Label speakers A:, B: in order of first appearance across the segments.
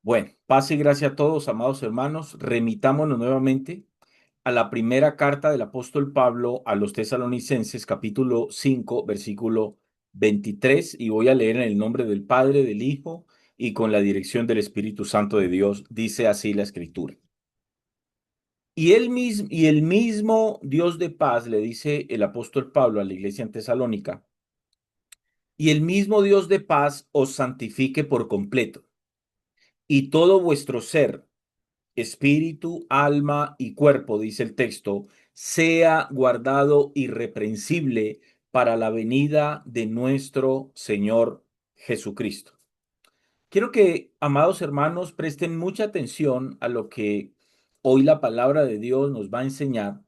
A: Bueno, paz y gracia a todos, amados hermanos. Remitámonos nuevamente a la primera carta del apóstol Pablo a los tesalonicenses, capítulo 5, versículo 23, y voy a leer en el nombre del Padre, del Hijo y con la dirección del Espíritu Santo de Dios. Dice así la Escritura. Y el mismo Dios de paz, le dice el apóstol Pablo a la iglesia en Tesalónica, y el mismo Dios de paz os santifique por completo, y todo vuestro ser, espíritu, alma y cuerpo, dice el texto, sea guardado irreprensible para la venida de nuestro Señor Jesucristo. Quiero que, amados hermanos, presten mucha atención a lo que hoy la palabra de Dios nos va a enseñar,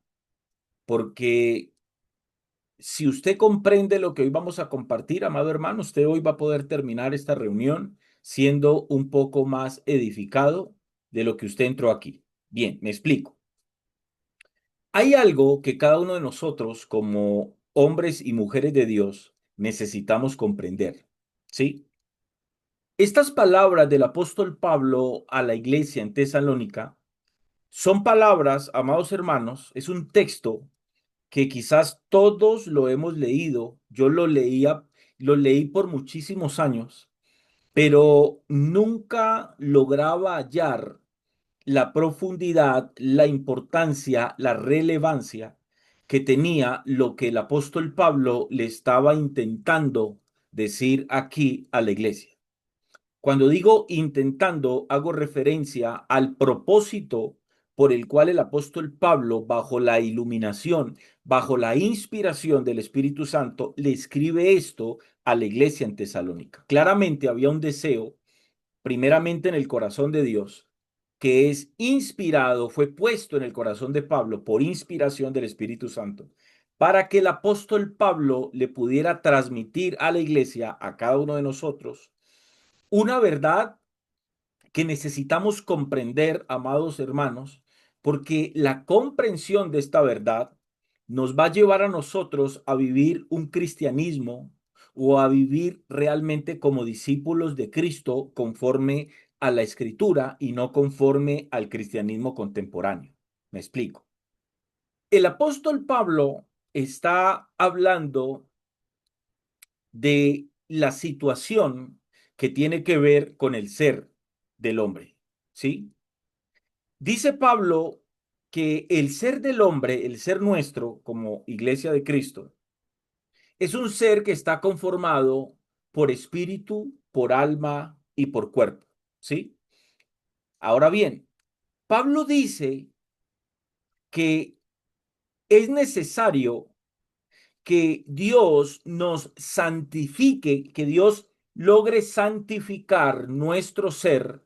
A: porque si usted comprende lo que hoy vamos a compartir, amado hermano, usted hoy va a poder terminar esta reunión siendo un poco más edificado de lo que usted entró aquí. Bien, me explico. Hay algo que cada uno de nosotros, como hombres y mujeres de Dios, necesitamos comprender, ¿sí? Estas palabras del apóstol Pablo a la iglesia en Tesalónica son palabras, amados hermanos, es un texto que quizás todos lo hemos leído. Yo lo leí por muchísimos años, pero nunca lograba hallar la profundidad, la importancia, la relevancia que tenía lo que el apóstol Pablo le estaba intentando decir aquí a la iglesia. Cuando digo intentando, hago referencia al propósito por el cual el apóstol Pablo, bajo la iluminación, bajo la inspiración del Espíritu Santo, le escribe esto a la iglesia en Tesalónica. Claramente había un deseo, primeramente en el corazón de Dios, que es inspirado, fue puesto en el corazón de Pablo por inspiración del Espíritu Santo, para que el apóstol Pablo le pudiera transmitir a la iglesia, a cada uno de nosotros, una verdad que necesitamos comprender, amados hermanos, porque la comprensión de esta verdad nos va a llevar a nosotros a vivir un cristianismo o a vivir realmente como discípulos de Cristo conforme a la escritura y no conforme al cristianismo contemporáneo. Me explico. El apóstol Pablo está hablando de la situación que tiene que ver con el ser del hombre, ¿sí? Dice Pablo que el ser del hombre, el ser nuestro como iglesia de Cristo, es un ser que está conformado por espíritu, por alma y por cuerpo, ¿sí? Ahora bien, Pablo dice que es necesario que Dios nos santifique, que Dios logre santificar nuestro ser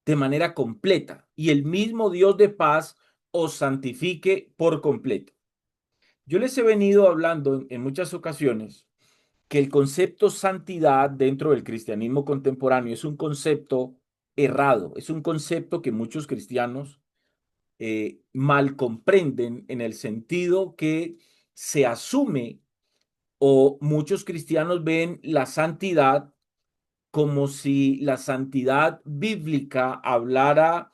A: de manera completa y el mismo Dios de paz os santifique por completo. Yo les he venido hablando en muchas ocasiones que el concepto santidad dentro del cristianismo contemporáneo es un concepto errado, es un concepto que muchos cristianos mal comprenden en el sentido que se asume o muchos cristianos ven la santidad como si la santidad bíblica hablara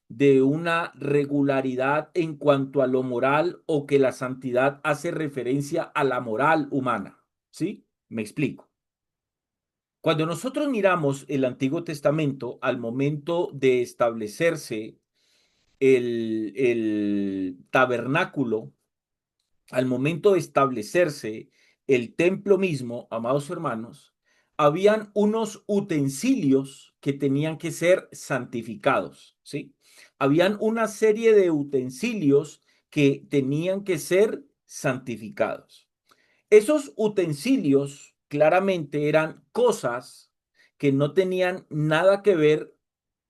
A: de una regularidad en cuanto a lo moral o que la santidad hace referencia a la moral humana. ¿Sí? Me explico. Cuando nosotros miramos el Antiguo Testamento al momento de establecerse el tabernáculo, al momento de establecerse el templo mismo, amados hermanos, habían unos utensilios que tenían que ser santificados, ¿sí? Habían una serie de utensilios que tenían que ser santificados. Esos utensilios claramente eran cosas que no tenían nada que ver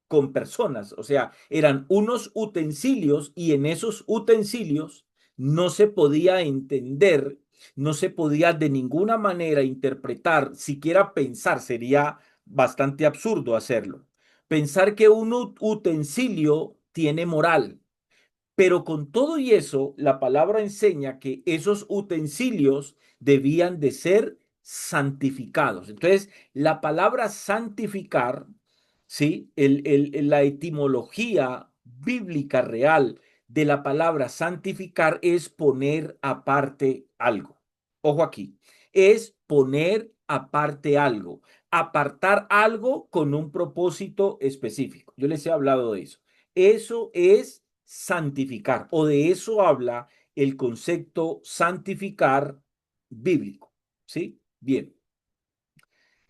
A: con personas, o sea, eran unos utensilios y en esos utensilios no se podía entender, no se podía de ninguna manera interpretar, siquiera pensar, sería bastante absurdo hacerlo. Pensar que un utensilio tiene moral, pero con todo y eso, la palabra enseña que esos utensilios debían de ser santificados. Entonces, la palabra santificar, ¿sí? La etimología bíblica real de la palabra santificar es poner aparte algo. Ojo aquí, es poner aparte algo, apartar algo con un propósito específico. Yo les he hablado de eso. Eso es santificar, o de eso habla el concepto santificar bíblico. ¿Sí? Bien.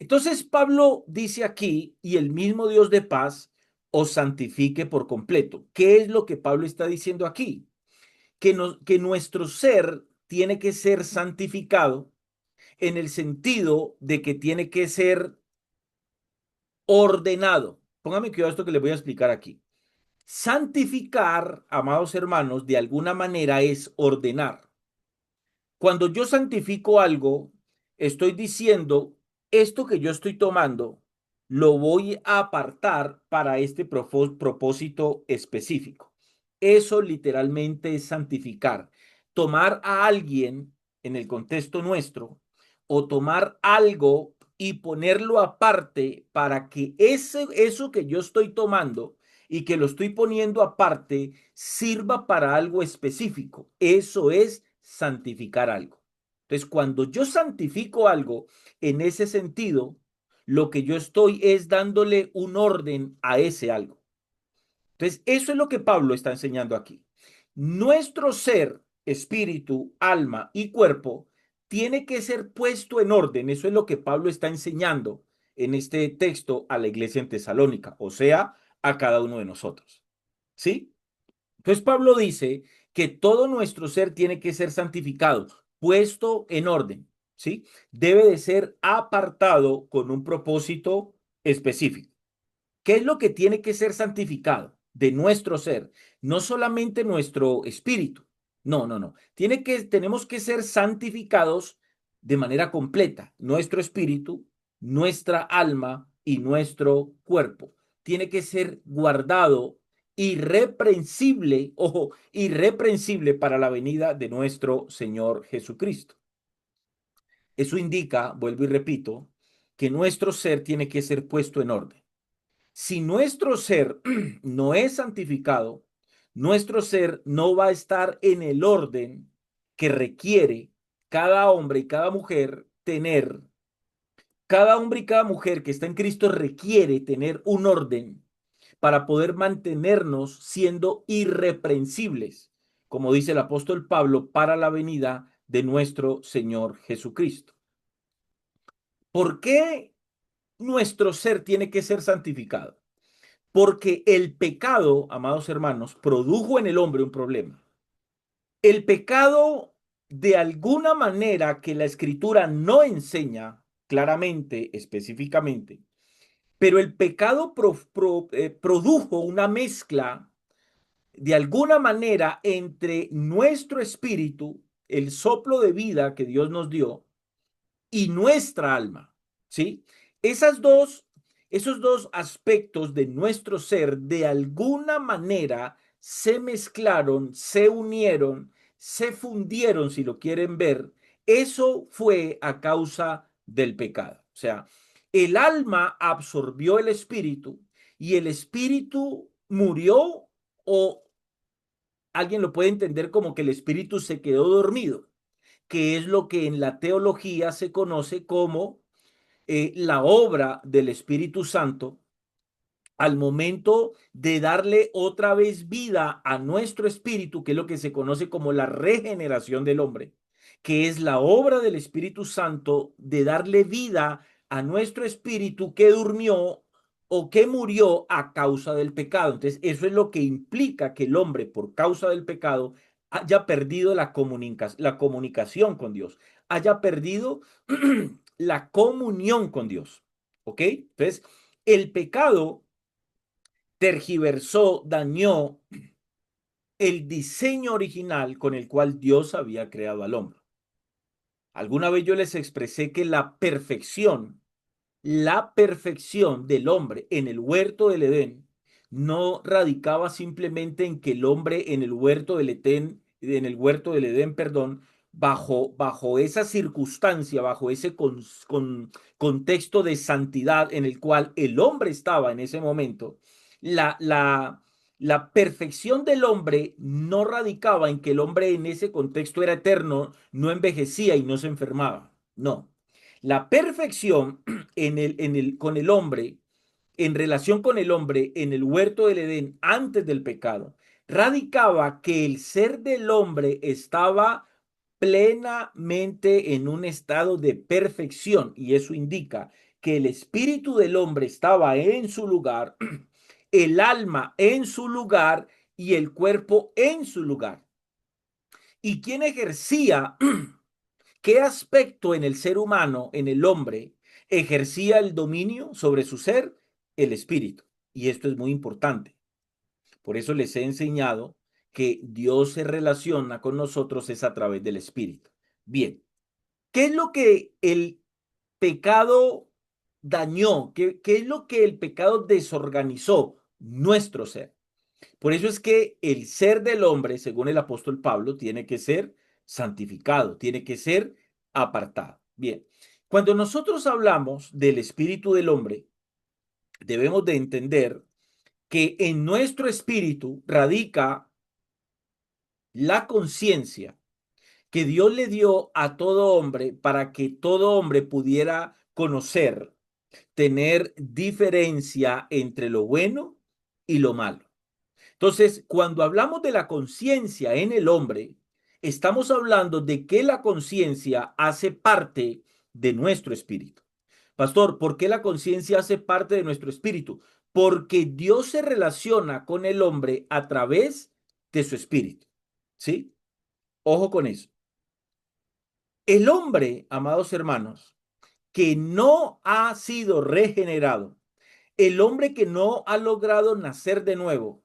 A: Entonces Pablo dice aquí, y el mismo Dios de paz os santifique por completo. ¿Qué es lo que Pablo está diciendo aquí? Que nuestro ser tiene que ser santificado en el sentido de que tiene que ser ordenado. Póngame cuidado esto que les voy a explicar aquí. Santificar, amados hermanos, de alguna manera es ordenar. Cuando yo santifico algo, estoy diciendo, esto que yo estoy tomando, lo voy a apartar para este propósito específico. Eso literalmente es santificar. Tomar a alguien en el contexto nuestro o tomar algo y ponerlo aparte para que eso que yo estoy tomando y que lo estoy poniendo aparte sirva para algo específico. Eso es santificar algo. Entonces, cuando yo santifico algo en ese sentido, lo que yo estoy es dándole un orden a ese algo. Entonces, eso es lo que Pablo está enseñando aquí. Nuestro ser, espíritu, alma y cuerpo tiene que ser puesto en orden. Eso es lo que Pablo está enseñando en este texto a la iglesia en Tesalónica, o sea, a cada uno de nosotros. ¿Sí? Entonces Pablo dice que todo nuestro ser tiene que ser santificado, puesto en orden, ¿sí? Debe de ser apartado con un propósito específico. ¿Qué es lo que tiene que ser santificado de nuestro ser? No solamente nuestro espíritu. No, no, no. Tenemos que ser santificados de manera completa. Nuestro espíritu, nuestra alma y nuestro cuerpo. Tiene que ser guardado irreprensible, ojo, irreprensible para la venida de nuestro Señor Jesucristo. Eso indica, vuelvo y repito, que nuestro ser tiene que ser puesto en orden. Si nuestro ser no es santificado, nuestro ser no va a estar en el orden que requiere cada hombre y cada mujer tener. Cada hombre y cada mujer que está en Cristo requiere tener un orden para poder mantenernos siendo irreprensibles, como dice el apóstol Pablo, para la venida de nuestro Señor Jesucristo. ¿Por qué nuestro ser tiene que ser santificado? Porque el pecado, amados hermanos, produjo en el hombre un problema. El pecado, de alguna manera que la escritura no enseña claramente, específicamente, pero el pecado produjo una mezcla de alguna manera entre nuestro espíritu, el soplo de vida que Dios nos dio, y nuestra alma, ¿sí? Esas dos, esos dos aspectos de nuestro ser de alguna manera se mezclaron, se unieron, se fundieron, si lo quieren ver. Eso fue a causa del pecado. O sea, el alma absorbió el espíritu y el espíritu murió, o alguien lo puede entender como que el espíritu se quedó dormido, que es lo que en la teología se conoce como la obra del Espíritu Santo al momento de darle otra vez vida a nuestro espíritu, que es lo que se conoce como la regeneración del hombre, que es la obra del Espíritu Santo de darle vida a nuestro espíritu que durmió o que murió a causa del pecado. Entonces, eso es lo que implica que el hombre, por causa del pecado, haya perdido la comunicación con Dios, haya perdido la comunión con Dios. ¿Ok? Entonces, el pecado tergiversó, dañó el diseño original con el cual Dios había creado al hombre. Alguna vez yo les expresé que la perfección del hombre en el huerto del Edén no radicaba simplemente en que el hombre en el huerto del Edén, perdón, bajo esa circunstancia, bajo ese contexto de santidad en el cual el hombre estaba en ese momento, la, la, la perfección del hombre no radicaba en que el hombre en ese contexto era eterno, no envejecía y no se enfermaba. No. La perfección con el hombre, en relación con el hombre en el huerto del Edén antes del pecado, radicaba que el ser del hombre estaba plenamente en un estado de perfección, y eso indica que el espíritu del hombre estaba en su lugar, el alma en su lugar y el cuerpo en su lugar. ¿Y quién ejercía qué aspecto en el ser humano, en el hombre, ejercía el dominio sobre su ser? El espíritu. Y esto es muy importante. Por eso les he enseñado que Dios se relaciona con nosotros es a través del espíritu. Bien, ¿qué es lo que el pecado dañó? ¿Qué es lo que el pecado desorganizó? Nuestro ser. Por eso es que el ser del hombre, según el apóstol Pablo, tiene que ser santificado, tiene que ser apartado. Bien, cuando nosotros hablamos del espíritu del hombre, debemos de entender que en nuestro espíritu radica la conciencia que Dios le dio a todo hombre para que todo hombre pudiera conocer, tener diferencia entre lo bueno y lo malo. Entonces, cuando hablamos de la conciencia en el hombre, estamos hablando de que la conciencia hace parte de nuestro espíritu. Pastor, ¿por qué la conciencia hace parte de nuestro espíritu? Porque Dios se relaciona con el hombre a través de su espíritu. ¿Sí? Ojo con eso. El hombre, amados hermanos, que no ha sido regenerado, el hombre que no ha logrado nacer de nuevo,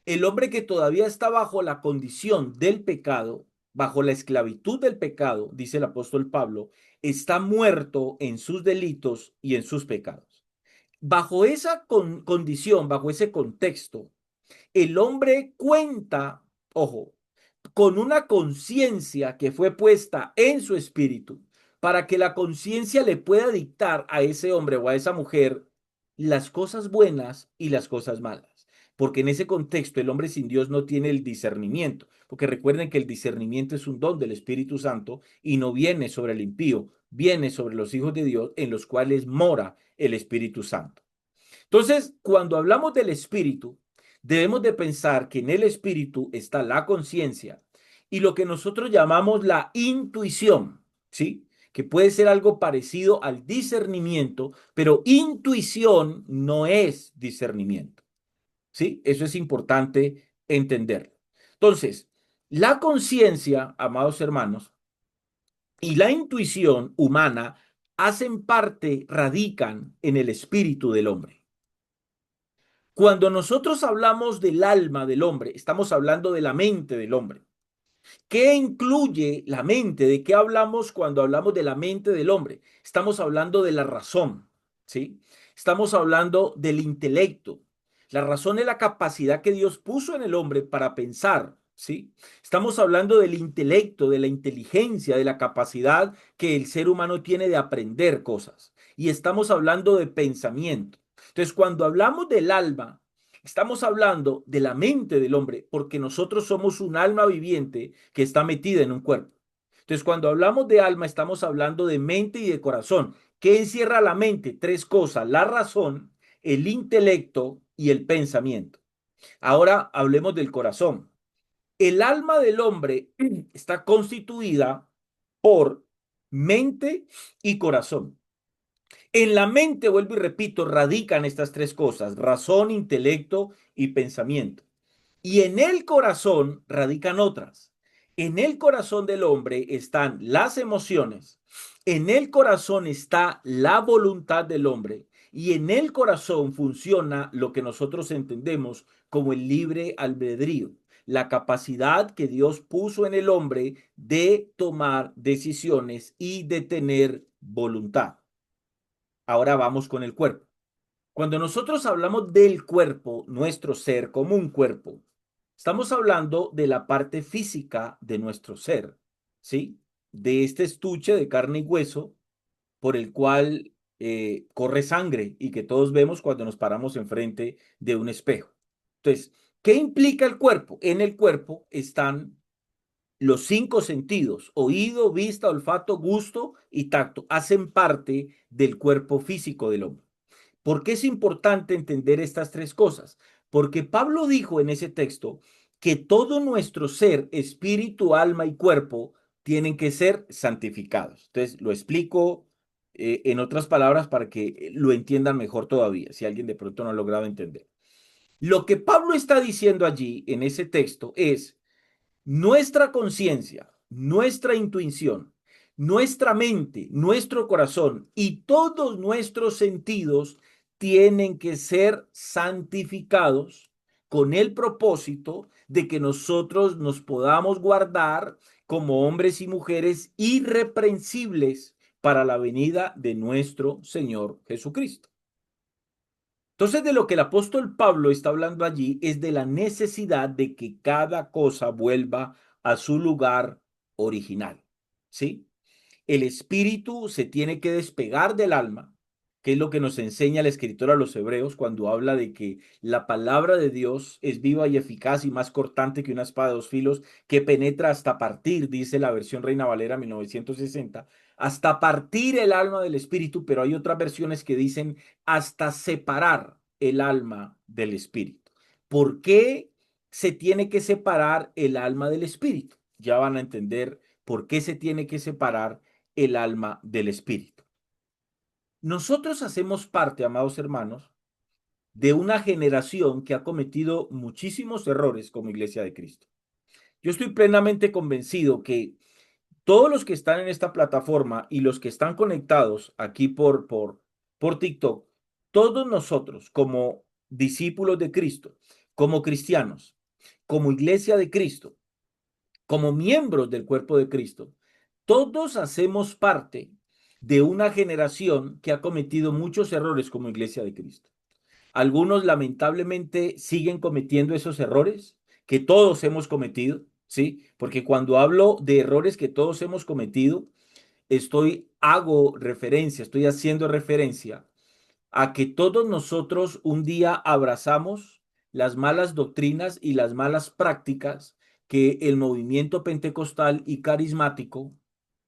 A: el hombre que todavía está bajo la condición del pecado, bajo la esclavitud del pecado, dice el apóstol Pablo, está muerto en sus delitos y en sus pecados. Bajo esa condición, bajo ese contexto, el hombre cuenta, ojo, con una conciencia que fue puesta en su espíritu para que la conciencia le pueda dictar a ese hombre o a esa mujer las cosas buenas y las cosas malas. Porque en ese contexto el hombre sin Dios no tiene el discernimiento. Porque recuerden que el discernimiento es un don del Espíritu Santo y no viene sobre el impío, viene sobre los hijos de Dios en los cuales mora el Espíritu Santo. Entonces, cuando hablamos del espíritu, debemos de pensar que en el espíritu está la conciencia y lo que nosotros llamamos la intuición, ¿sí? Que puede ser algo parecido al discernimiento, pero intuición no es discernimiento, ¿sí? Eso es importante entenderlo. Entonces, la conciencia, amados hermanos, y la intuición humana hacen parte, radican en el espíritu del hombre. Cuando nosotros hablamos del alma del hombre, estamos hablando de la mente del hombre. ¿Qué incluye la mente? ¿De qué hablamos cuando hablamos de la mente del hombre? Estamos hablando de la razón, ¿sí? Estamos hablando del intelecto. La razón es la capacidad que Dios puso en el hombre para pensar, ¿sí? Estamos hablando del intelecto, de la inteligencia, de la capacidad que el ser humano tiene de aprender cosas. Y estamos hablando de pensamiento. Entonces, cuando hablamos del alma, estamos hablando de la mente del hombre, porque nosotros somos un alma viviente que está metida en un cuerpo. Entonces, cuando hablamos de alma, estamos hablando de mente y de corazón. ¿Qué encierra la mente? Tres cosas: la razón, el intelecto y el pensamiento. Ahora hablemos del corazón. El alma del hombre está constituida por mente y corazón. En la mente, vuelvo y repito, radican estas tres cosas: razón, intelecto y pensamiento. Y en el corazón radican otras. En el corazón del hombre están las emociones, en el corazón está la voluntad del hombre y en el corazón funciona lo que nosotros entendemos como el libre albedrío, la capacidad que Dios puso en el hombre de tomar decisiones y de tener voluntad. Ahora vamos con el cuerpo. Cuando nosotros hablamos del cuerpo, nuestro ser como un cuerpo, estamos hablando de la parte física de nuestro ser, ¿sí? de este estuche de carne y hueso por el cual corre sangre y que todos vemos cuando nos paramos enfrente de un espejo. Entonces, ¿qué implica el cuerpo? En el cuerpo están los cinco sentidos: oído, vista, olfato, gusto y tacto. Hacen parte del cuerpo físico del hombre. ¿Por qué es importante entender estas tres cosas? Porque Pablo dijo en ese texto que todo nuestro ser, espíritu, alma y cuerpo, tienen que ser santificados. Entonces, lo explico en otras palabras para que lo entiendan mejor todavía, si alguien de pronto no ha logrado entender. Lo que Pablo está diciendo allí en ese texto es: nuestra conciencia, nuestra intuición, nuestra mente, nuestro corazón y todos nuestros sentidos tienen que ser santificados con el propósito de que nosotros nos podamos guardar como hombres y mujeres irreprensibles para la venida de nuestro Señor Jesucristo. Entonces, de lo que el apóstol Pablo está hablando allí es de la necesidad de que cada cosa vuelva a su lugar original, ¿sí? El espíritu se tiene que despegar del alma, que es lo que nos enseña el escritor a los hebreos cuando habla de que la palabra de Dios es viva y eficaz y más cortante que una espada de dos filos, que penetra hasta partir, dice la versión Reina Valera 1960, hasta partir el alma del espíritu, pero hay otras versiones que dicen hasta separar el alma del espíritu. ¿Por qué se tiene que separar el alma del espíritu? Ya van a entender por qué se tiene que separar el alma del espíritu. Nosotros hacemos parte, amados hermanos, de una generación que ha cometido muchísimos errores como Iglesia de Cristo. Yo estoy plenamente convencido que todos los que están en esta plataforma y los que están conectados aquí por TikTok, todos nosotros como discípulos de Cristo, como cristianos, como Iglesia de Cristo, como miembros del cuerpo de Cristo, todos hacemos parte de una generación que ha cometido muchos errores como Iglesia de Cristo. Algunos lamentablemente siguen cometiendo esos errores que todos hemos cometido, ¿sí? Porque cuando hablo de errores que todos hemos cometido, estoy haciendo referencia a que todos nosotros un día abrazamos las malas doctrinas y las malas prácticas que el movimiento pentecostal y carismático,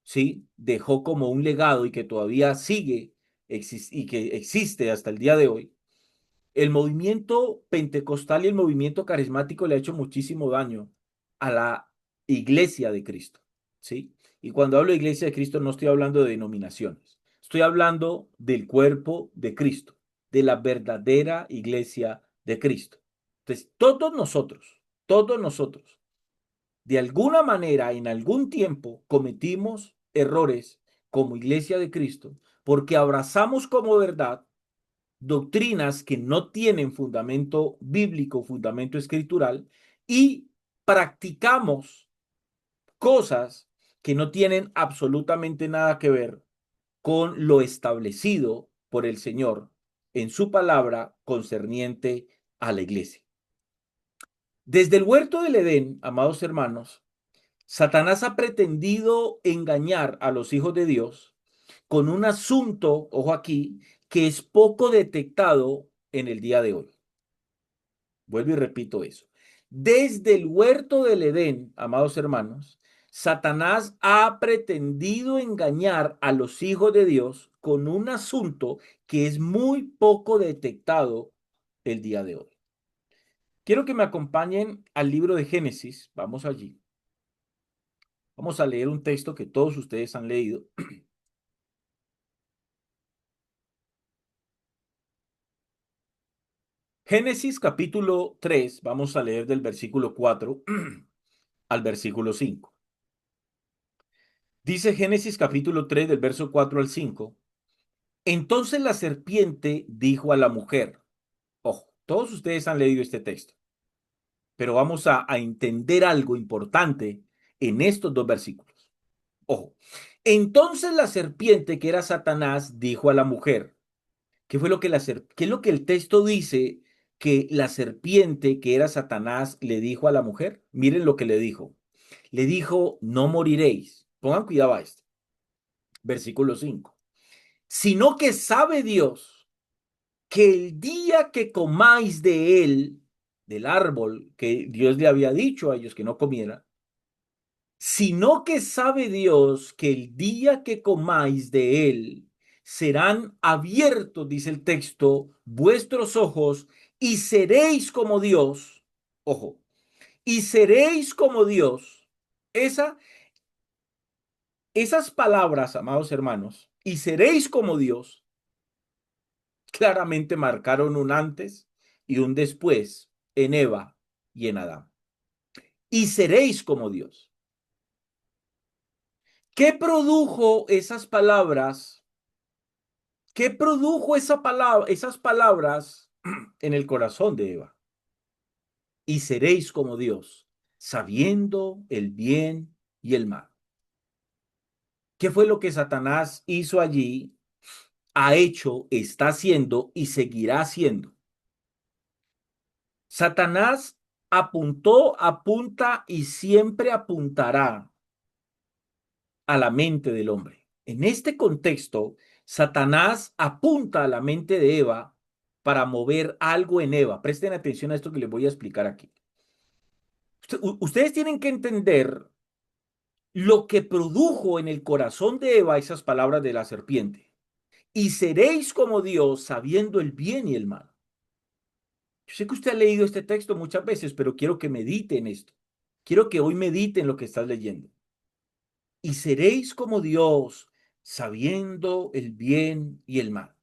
A: ¿sí?, dejó como un legado y que todavía sigue y que existe hasta el día de hoy. El movimiento pentecostal y el movimiento carismático le ha hecho muchísimo daño a la iglesia de Cristo, ¿sí? Y cuando hablo de iglesia de Cristo no estoy hablando de denominaciones, estoy hablando del cuerpo de Cristo, de la verdadera iglesia de Cristo. Entonces, todos nosotros, de alguna manera, en algún tiempo, cometimos errores como iglesia de Cristo porque abrazamos como verdad doctrinas que no tienen fundamento bíblico, fundamento escritural, y practicamos cosas que no tienen absolutamente nada que ver con lo establecido por el Señor en su palabra concerniente a la iglesia. Desde el huerto del Edén, amados hermanos, Satanás ha pretendido engañar a los hijos de Dios con un asunto, ojo aquí, que es poco detectado en el día de hoy. Vuelvo y repito eso. Desde el huerto del Edén, amados hermanos, Satanás ha pretendido engañar a los hijos de Dios con un asunto que es muy poco detectado el día de hoy. Quiero que me acompañen al libro de Génesis. Vamos allí. Vamos a leer un texto que todos ustedes han leído. Génesis capítulo 3, vamos a leer del versículo 4 al versículo 5. Dice Génesis capítulo 3 del verso 4 al 5. Entonces la serpiente dijo a la mujer, ojo, todos ustedes han leído este texto, pero vamos a entender algo importante en estos dos versículos. Ojo, entonces la serpiente, que era Satanás, dijo a la mujer, ¿qué fue lo que qué es lo que el texto dice que la serpiente, que era Satanás, le dijo a la mujer? Miren lo que le dijo. Le dijo, no moriréis, Pongan cuidado a esto. Versículo 5. Sino que sabe Dios que el día que comáis de él, del árbol que Dios le había dicho a ellos que no comieran, sino que sabe Dios que el día que comáis de él, serán abiertos, dice el texto, vuestros ojos y seréis como Dios. Ojo, y seréis como Dios. Esa, esas palabras, amados hermanos, y seréis como Dios, claramente marcaron un antes y un después en Eva y en Adán. Y seréis como Dios. ¿Qué produjo esas palabras? ¿Qué produjo esas palabras en el corazón de Eva? Y seréis como Dios, sabiendo el bien y el mal. ¿Qué fue lo que Satanás hizo allí? Ha hecho, está haciendo y seguirá haciendo. Satanás apuntó, apunta y siempre apuntará a la mente del hombre. En este contexto, Satanás apunta a la mente de Eva para mover algo en Eva. Presten atención a esto que les voy a explicar aquí. Ustedes tienen que entender lo que produjo en el corazón de Eva esas palabras de la serpiente. Y seréis como Dios sabiendo el bien y el mal. Yo sé que usted ha leído este texto muchas veces, pero quiero que medite en esto. Quiero que hoy medite en lo que estás leyendo. Y seréis como Dios, sabiendo el bien y el mal.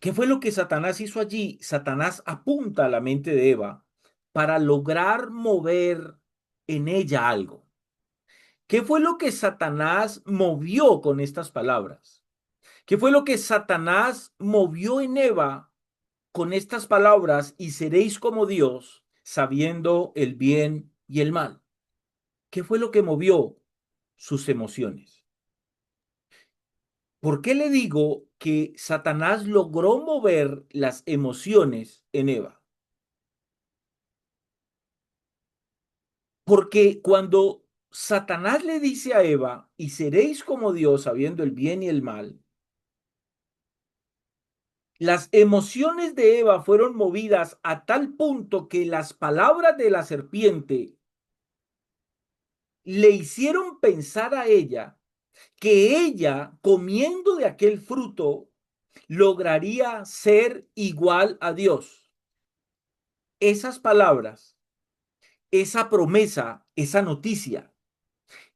A: ¿Qué fue lo que Satanás hizo allí? Satanás apunta a la mente de Eva para lograr mover en ella algo. ¿Qué fue lo que Satanás movió con estas palabras? ¿Qué fue lo que Satanás movió en Eva con estas palabras? Y seréis como Dios, sabiendo el bien y el mal. ¿Qué fue lo que movió? Sus emociones. ¿Por qué le digo que Satanás logró mover las emociones en Eva? Porque cuando Satanás le dice a Eva, y seréis como Dios sabiendo el bien y el mal, las emociones de Eva fueron movidas a tal punto que las palabras de la serpiente le hicieron pensar a ella que ella, comiendo de aquel fruto, lograría ser igual a Dios. Esas palabras, esa promesa, esa noticia,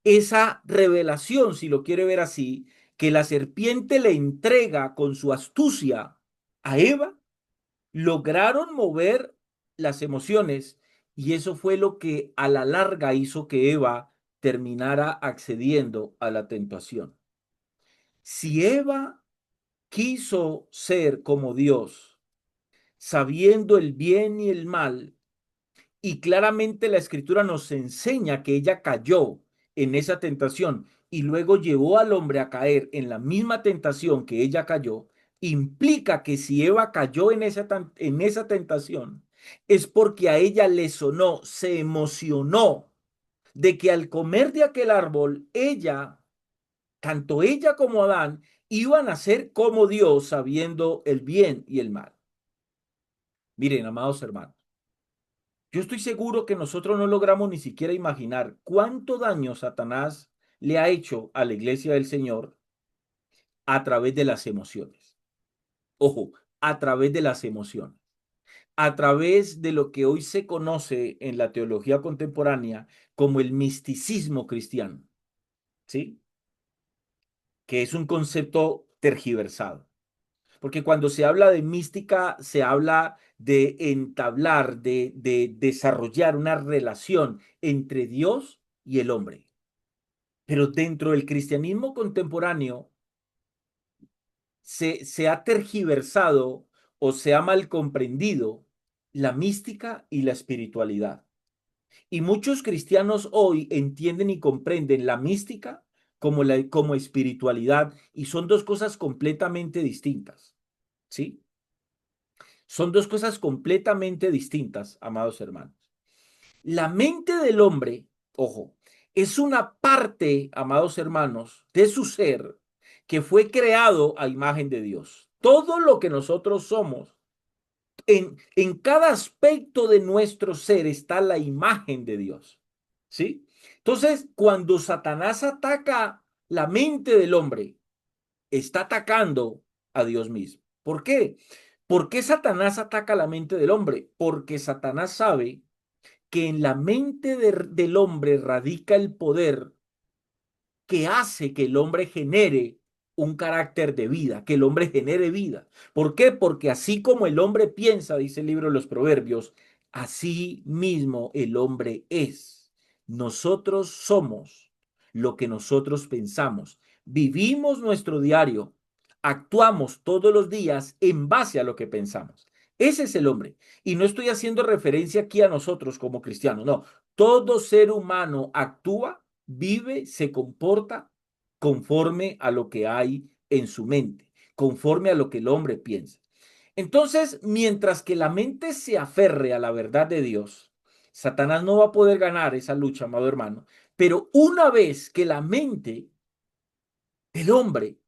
A: esa revelación, si lo quiere ver así, que la serpiente le entrega con su astucia a Eva, lograron mover las emociones y eso fue lo que a la larga hizo que Eva terminara accediendo a la tentación. Si Eva quiso ser como Dios, sabiendo el bien y el mal, y claramente la escritura nos enseña que ella cayó en esa tentación y luego llevó al hombre a caer en la misma tentación que ella cayó, implica que si Eva cayó en esa tentación, es porque a ella le sonó, se emocionó de que al comer de aquel árbol, ella, tanto ella como Adán, iban a ser como Dios sabiendo el bien y el mal. Miren, amados hermanos. Yo estoy seguro que nosotros no logramos ni siquiera imaginar cuánto daño Satanás le ha hecho a la iglesia del Señor a través de las emociones. Ojo, a través de las emociones. A través de lo que hoy se conoce en la teología contemporánea como el misticismo cristiano, ¿sí? Que es un concepto tergiversado. Porque cuando se habla de mística, se habla de entablar, de desarrollar una relación entre Dios y el hombre. Pero dentro del cristianismo contemporáneo se ha tergiversado o se ha mal comprendido la mística y la espiritualidad. Y muchos cristianos hoy entienden y comprenden la mística como espiritualidad y son dos cosas completamente distintas. ¿Sí? Son dos cosas completamente distintas, amados hermanos. La mente del hombre, ojo, Es una parte, amados hermanos, de su ser que fue creado a imagen de Dios. Todo lo que nosotros somos, en cada aspecto de nuestro ser está la imagen de Dios. ¿Sí? Entonces, cuando Satanás ataca la mente del hombre, está atacando a Dios mismo. ¿Por qué? ¿Por qué Satanás ataca la mente del hombre? Porque Satanás sabe que en la mente del hombre radica el poder que hace que el hombre genere un carácter de vida, que el hombre genere vida. ¿Por qué? Porque así como el hombre piensa, dice el libro de los Proverbios, así mismo el hombre es. Nosotros somos lo que nosotros pensamos. Vivimos nuestro diario, actuamos todos los días en base a lo que pensamos. Ese es el hombre. Y no estoy haciendo referencia aquí a nosotros como cristianos, no. Todo ser humano actúa, vive, se comporta conforme a lo que hay en su mente, conforme a lo que el hombre piensa. Entonces, mientras que la mente se aferre a la verdad de Dios, Satanás no va a poder ganar esa lucha, amado hermano. Pero una vez que la mente del hombre,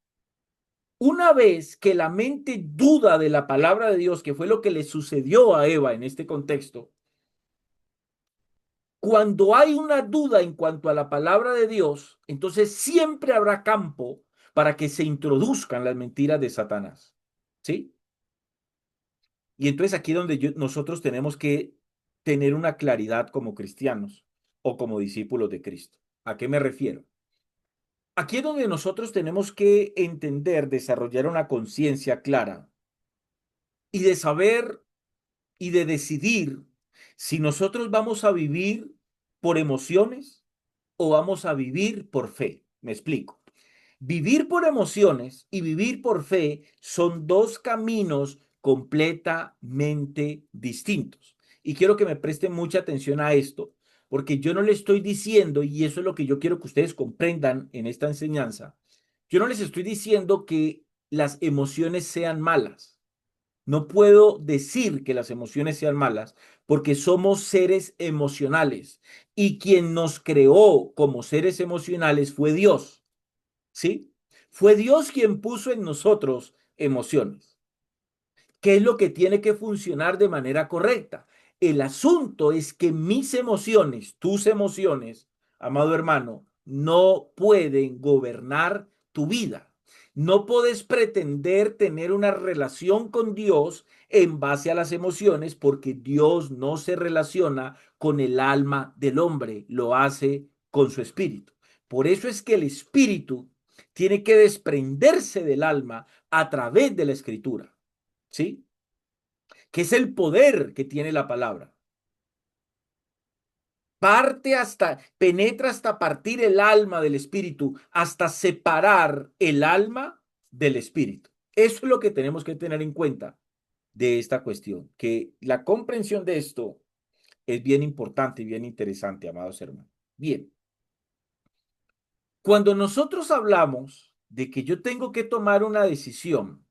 A: una vez que la mente duda de la palabra de Dios, que fue lo que le sucedió a Eva en este contexto, cuando hay una duda en cuanto a la palabra de Dios, entonces siempre habrá campo para que se introduzcan las mentiras de Satanás. ¿Sí? Y entonces aquí es donde nosotros tenemos que tener una claridad como cristianos o como discípulos de Cristo. ¿A qué me refiero? Aquí es donde nosotros tenemos que entender, desarrollar una conciencia clara y de saber y de decidir si nosotros vamos a vivir por emociones o vamos a vivir por fe. Me explico. Vivir por emociones y vivir por fe son dos caminos completamente distintos. Y quiero que me presten mucha atención a esto, porque yo no le estoy diciendo, y eso es lo que yo quiero que ustedes comprendan en esta enseñanza, yo no les estoy diciendo que las emociones sean malas. No puedo decir que las emociones sean malas porque somos seres emocionales y quien nos creó como seres emocionales fue Dios, ¿sí? Fue Dios quien puso en nosotros emociones. ¿Qué es lo que tiene que funcionar de manera correcta? El asunto es que mis emociones, tus emociones, amado hermano, no pueden gobernar tu vida. No puedes pretender tener una relación con Dios en base a las emociones porque Dios no se relaciona con el alma del hombre, lo hace con su espíritu. Por eso es que el espíritu tiene que desprenderse del alma a través de la escritura. ¿Sí? Que es el poder que tiene la palabra. Parte hasta, penetra hasta partir el alma del espíritu, hasta separar el alma del espíritu. Eso es lo que tenemos que tener en cuenta de esta cuestión, que la comprensión de esto es bien importante y bien interesante, amados hermanos. Bien, cuando nosotros hablamos de que yo tengo que tomar una decisión,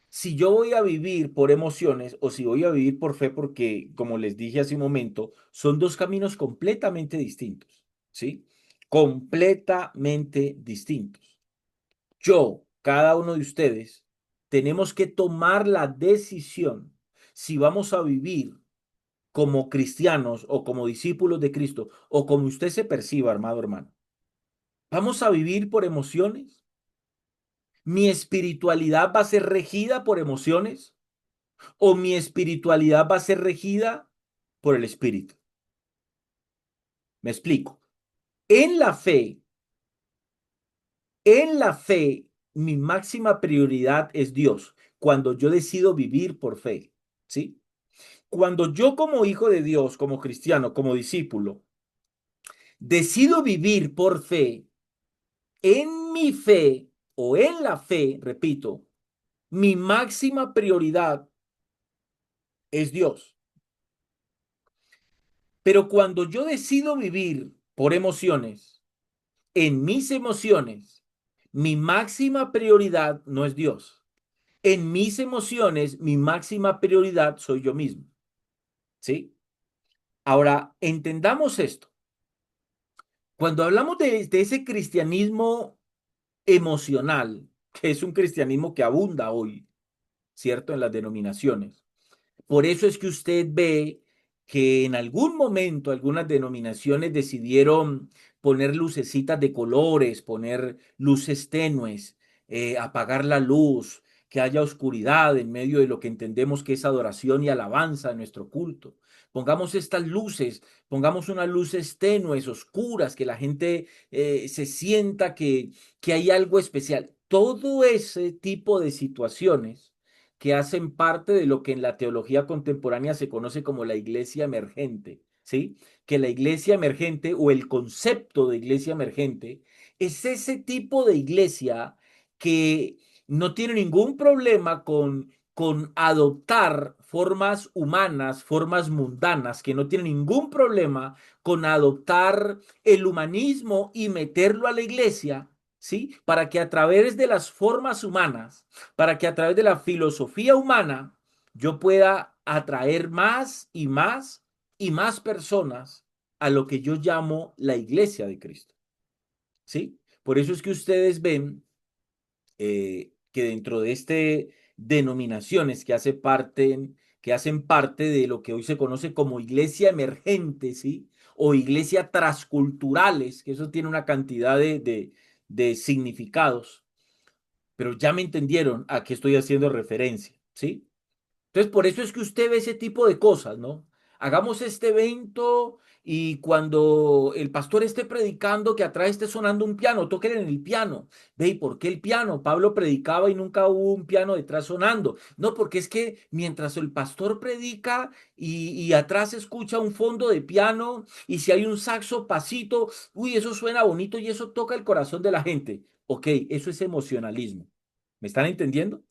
A: si yo voy a vivir por emociones o si voy a vivir por fe, porque, como les dije hace un momento, son dos caminos completamente distintos, ¿sí? Completamente distintos. Yo, cada uno de ustedes, tenemos que tomar la decisión si vamos a vivir como cristianos o como discípulos de Cristo o como usted se perciba, amado hermano. ¿Vamos a vivir por emociones? ¿Mi espiritualidad va a ser regida por emociones? ¿O mi espiritualidad va a ser regida por el espíritu? Me explico. En la fe, en la fe, mi máxima prioridad es Dios. Cuando yo decido vivir por fe, ¿sí? Cuando yo como hijo de Dios, como cristiano, como discípulo, decido vivir por fe, en mi fe o en la fe, repito, mi máxima prioridad es Dios. Pero cuando yo decido vivir por emociones, en mis emociones, mi máxima prioridad no es Dios. En mis emociones, mi máxima prioridad soy yo mismo. ¿Sí? Ahora, entendamos esto. Cuando hablamos de ese cristianismo emocional, que es un cristianismo que abunda hoy, ¿cierto? En las denominaciones. Por eso es que usted ve que en algún momento algunas denominaciones decidieron poner lucecitas de colores, poner luces tenues, apagar la luz, que haya oscuridad en medio de lo que entendemos que es adoración y alabanza en nuestro culto. Pongamos estas luces, pongamos unas luces tenues, oscuras, que la gente se sienta que hay algo especial. Todo ese tipo de situaciones que hacen parte de lo que en la teología contemporánea se conoce como la iglesia emergente, ¿sí? Que la iglesia emergente o el concepto de iglesia emergente es ese tipo de iglesia que no tiene ningún problema con adoptar formas humanas, formas mundanas, que no tiene ningún problema con adoptar el humanismo y meterlo a la iglesia, ¿sí? Para que a través de las formas humanas, para que a través de la filosofía humana yo pueda atraer más y más y más personas a lo que yo llamo la iglesia de Cristo. ¿Sí? Por eso es que ustedes ven que dentro de este denominaciones que hacen parte de lo que hoy se conoce como iglesia emergente, ¿sí? O iglesia transculturales, que eso tiene una cantidad de significados, pero ya me entendieron a qué estoy haciendo referencia, ¿sí? Entonces, por eso es que usted ve ese tipo de cosas, ¿no? Hagamos este evento y cuando el pastor esté predicando, que atrás esté sonando un piano, toquen en el piano. Ve, ¿y por qué el piano? Pablo predicaba y nunca hubo un piano detrás sonando. No, porque es que mientras el pastor predica y atrás escucha un fondo de piano y si hay un saxo pasito, uy, eso suena bonito y eso toca el corazón de la gente. Ok, eso es emocionalismo. ¿Me están entendiendo?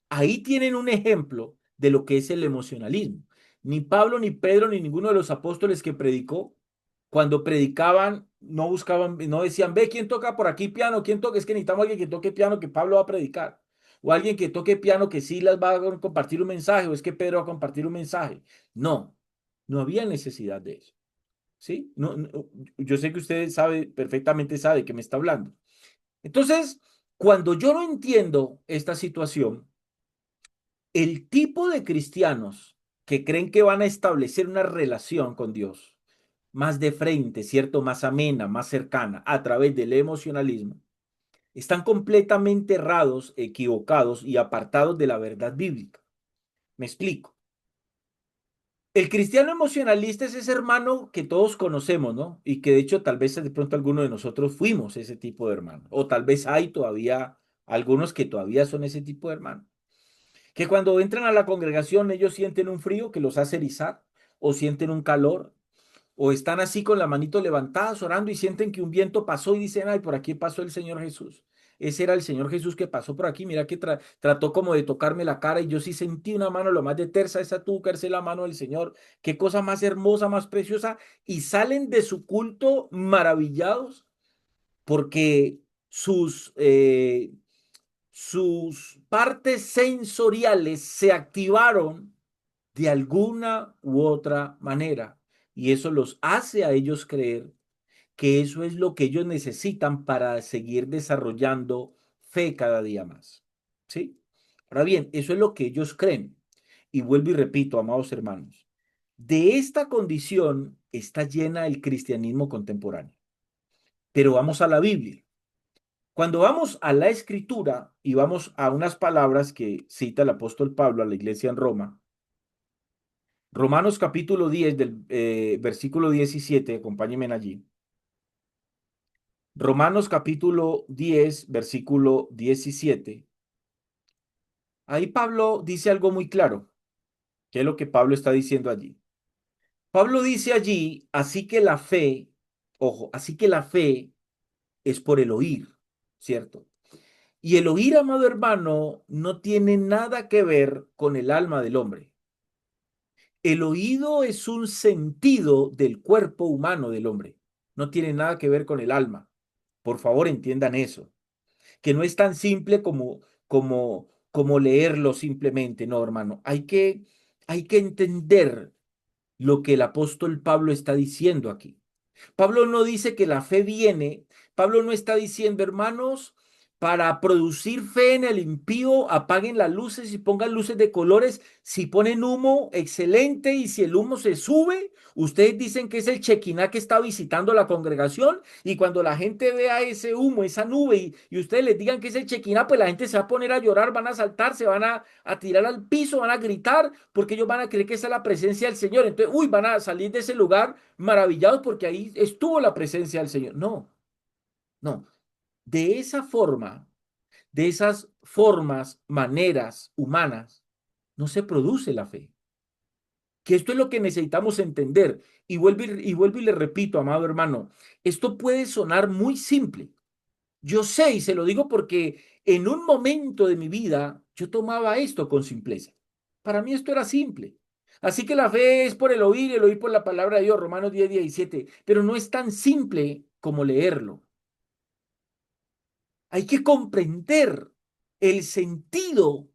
A: Ahí tienen un ejemplo de lo que es el emocionalismo. Ni Pablo, ni Pedro, ni ninguno de los apóstoles que predicó, cuando predicaban, no buscaban, no decían, ve, ¿quién toca por aquí piano? ¿Quién toca? Es que necesitamos alguien que toque piano que Pablo va a predicar. O alguien que toque piano que Silas va a compartir un mensaje, o es que Pedro va a compartir un mensaje. No, no había necesidad de eso. ¿Sí? No, yo sé que usted sabe, perfectamente sabe que me está hablando. Entonces, cuando yo no entiendo esta situación, el tipo de cristianos que creen que van a establecer una relación con Dios más de frente, ¿cierto? Más amena, más cercana, a través del emocionalismo, están completamente errados, equivocados y apartados de la verdad bíblica. Me explico. El cristiano emocionalista es ese hermano que todos conocemos, ¿no? Y que de hecho tal vez de pronto alguno de nosotros fuimos ese tipo de hermano. O tal vez hay todavía algunos que todavía son ese tipo de hermano. Que cuando entran a la congregación ellos sienten un frío que los hace erizar, o sienten un calor, o están así con la manito levantada orando y sienten que un viento pasó y dicen, ay, por aquí pasó el Señor Jesús. Ese era el Señor Jesús que pasó por aquí. Mira que trató como de tocarme la cara y yo sí sentí una mano, lo más de tersa esa tuvo que ser la mano del Señor. Qué cosa más hermosa, más preciosa. Y salen de su culto maravillados porque sus partes sensoriales se activaron de alguna u otra manera. Y eso los hace a ellos creer que eso es lo que ellos necesitan para seguir desarrollando fe cada día más. ¿Sí? Ahora bien, eso es lo que ellos creen. Y vuelvo y repito, amados hermanos, de esta condición está llena el cristianismo contemporáneo. Pero vamos a la Biblia. Cuando vamos a la escritura y vamos a unas palabras que cita el apóstol Pablo a la iglesia en Roma, Romanos capítulo 10 del versículo 17, acompáñenme allí. Romanos capítulo 10, versículo 17. Ahí Pablo dice algo muy claro. ¿Qué es lo que Pablo está diciendo allí? Pablo dice allí, así que la fe, ojo, así que la fe es por el oír, ¿cierto? Y el oír, amado hermano, no tiene nada que ver con el alma del hombre. El oído es un sentido del cuerpo humano del hombre. No tiene nada que ver con el alma. Por favor, entiendan eso. Que no es tan simple como leerlo simplemente, no, hermano. Hay que entender lo que el apóstol Pablo está diciendo aquí. Pablo no dice que la fe viene, Pablo no está diciendo, hermanos, para producir fe en el impío, apaguen las luces y pongan luces de colores. Si ponen humo, excelente, y si el humo se sube, ustedes dicen que es el Chequiná que está visitando la congregación, y cuando la gente vea ese humo, esa nube, y ustedes les digan que es el Chequiná, pues la gente se va a poner a llorar, van a saltar, se van a tirar al piso, van a gritar, porque ellos van a creer que esa es la presencia del Señor. Entonces, uy, van a salir de ese lugar maravillados porque ahí estuvo la presencia del Señor. No, no. De esa forma, de esas formas, maneras humanas, no se produce la fe. Que esto es lo que necesitamos entender. Y vuelvo y le repito, amado hermano, esto puede sonar muy simple. Yo sé, y se lo digo porque en un momento de mi vida yo tomaba esto con simpleza. Para mí esto era simple. Así que la fe es por el oír por la palabra de Dios, Romanos 10:17, pero no es tan simple como leerlo. Hay que comprender el sentido,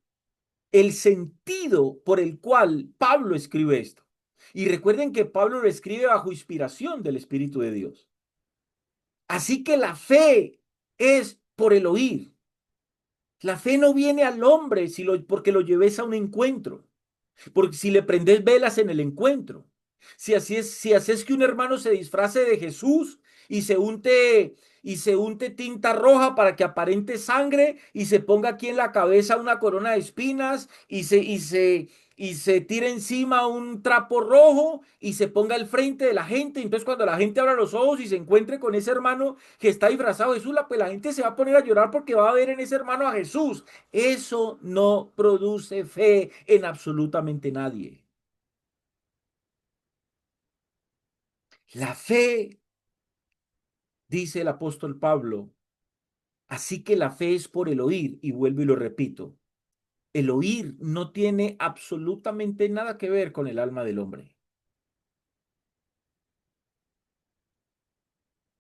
A: el sentido por el cual Pablo escribe esto. Y recuerden que Pablo lo escribe bajo inspiración del Espíritu de Dios. Así que la fe es por el oír. La fe no viene al hombre porque lo lleves a un encuentro, porque si le prendes velas en el encuentro, si haces que un hermano se disfrace de Jesús y se unte tinta roja para que aparente sangre y se ponga aquí en la cabeza una corona de espinas y se tire encima un trapo rojo y se ponga al frente de la gente. Entonces, cuando la gente abra los ojos y se encuentre con ese hermano que está disfrazado de Jesús, pues la gente se va a poner a llorar porque va a ver en ese hermano a Jesús. Eso no produce fe en absolutamente nadie. La fe, dice el apóstol Pablo, así que la fe es por el oír, y vuelvo y lo repito, el oír no tiene absolutamente nada que ver con el alma del hombre.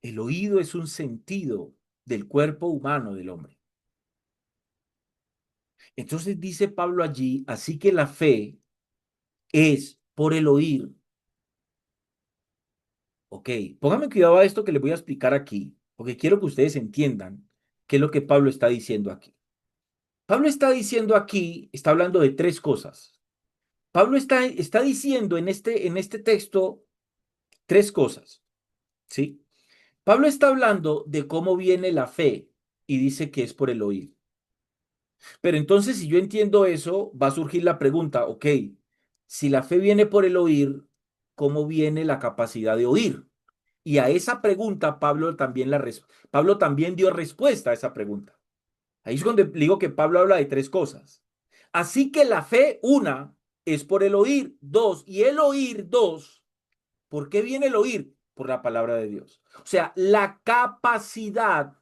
A: El oído es un sentido del cuerpo humano del hombre. Entonces dice Pablo allí, así que la fe es por el oír. Ok, pónganme cuidado a esto que les voy a explicar aquí, porque quiero que ustedes entiendan qué es lo que Pablo está diciendo aquí. Pablo está diciendo aquí, está hablando de tres cosas. Pablo está diciendo en este texto tres cosas, ¿sí? Pablo está hablando de cómo viene la fe y dice que es por el oír. Pero entonces, si yo entiendo eso, va a surgir la pregunta, ok, si la fe viene por el oír, ¿cómo viene la capacidad de oír? Y a esa pregunta Pablo también dio respuesta a esa pregunta. Ahí es donde digo que Pablo habla de tres cosas. Así que la fe, una, es por el oír, dos, y el oír, dos. ¿Por qué viene el oír? Por la palabra de Dios. O sea, la capacidad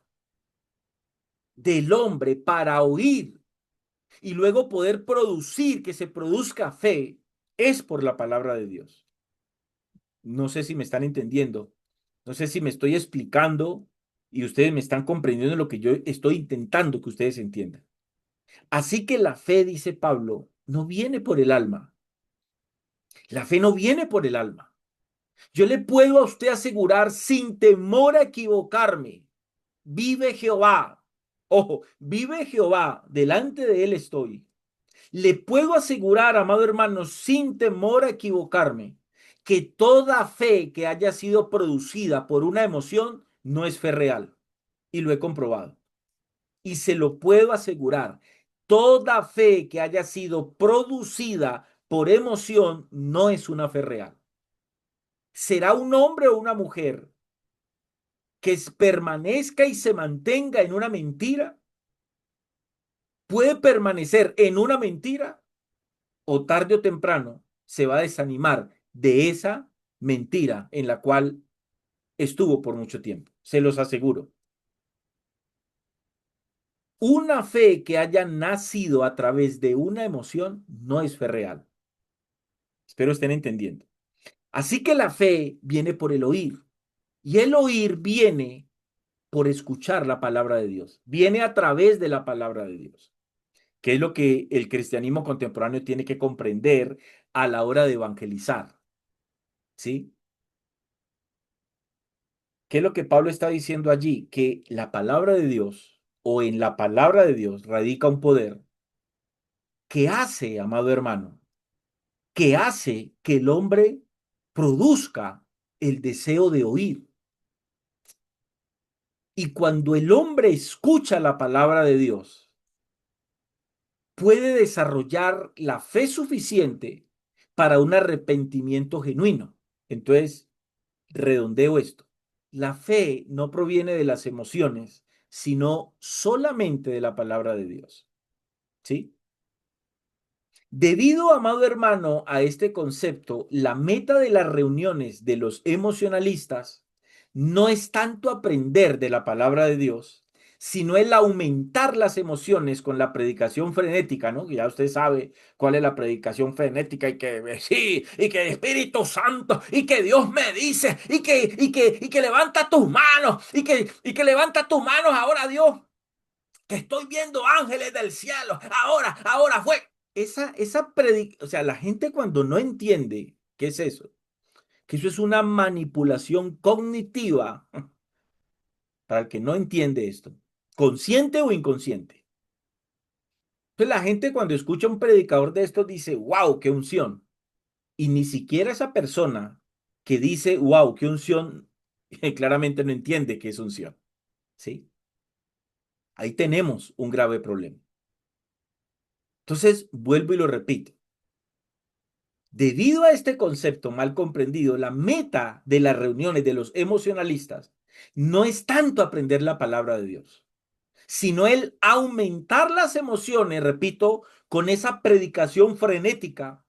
A: del hombre para oír y luego poder producir, que se produzca fe, es por la palabra de Dios. No sé si me están entendiendo, no sé si me estoy explicando y ustedes me están comprendiendo lo que yo estoy intentando que ustedes entiendan. Así que la fe, dice Pablo, no viene por el alma. La fe no viene por el alma. Yo le puedo a usted asegurar sin temor a equivocarme, vive Jehová. Ojo, vive Jehová, delante de él estoy. Le puedo asegurar, amado hermano, sin temor a equivocarme, que toda fe que haya sido producida por una emoción no es fe real. Y lo he comprobado. Y se lo puedo asegurar. Toda fe que haya sido producida por emoción no es una fe real. Será un hombre o una mujer que permanezca y se mantenga en una mentira, puede permanecer en una mentira o tarde o temprano se va a desanimar de esa mentira en la cual estuvo por mucho tiempo. Se los aseguro. Una fe que haya nacido a través de una emoción no es fe real. Espero estén entendiendo. Así que la fe viene por el oír y el oír viene por escuchar la palabra de Dios. Viene a través de la palabra de Dios, que es lo que el cristianismo contemporáneo tiene que comprender a la hora de evangelizar, ¿sí? ¿Qué es lo que Pablo está diciendo allí? Que la palabra de Dios o en la palabra de Dios radica un poder que hace, amado hermano, que hace que el hombre produzca el deseo de oír. Y cuando el hombre escucha la palabra de Dios, puede desarrollar la fe suficiente para un arrepentimiento genuino. Entonces, redondeo esto. La fe no proviene de las emociones, sino solamente de la palabra de Dios. ¿Sí? Debido, amado hermano, a este concepto, la meta de las reuniones de los emocionalistas no es tanto aprender de la palabra de Dios, sino el aumentar las emociones con la predicación frenética, ¿no? Que ya usted sabe cuál es la predicación frenética y que sí, y que Espíritu Santo, y que Dios me dice, y que levanta tus manos, y que levanta tus manos ahora, Dios, que estoy viendo ángeles del cielo, ahora fue. O sea, la gente cuando no entiende qué es eso, que eso es una manipulación cognitiva, para el que no entiende esto, consciente o inconsciente. Entonces la gente cuando escucha a un predicador de estos dice, wow, qué unción. Y ni siquiera esa persona que dice, wow, qué unción, claramente no entiende qué es unción. ¿Sí? Ahí tenemos un grave problema. Entonces, vuelvo y lo repito. Debido a este concepto mal comprendido, la meta de las reuniones de los emocionalistas no es tanto aprender la palabra de Dios, sino el aumentar las emociones, repito, con esa predicación frenética,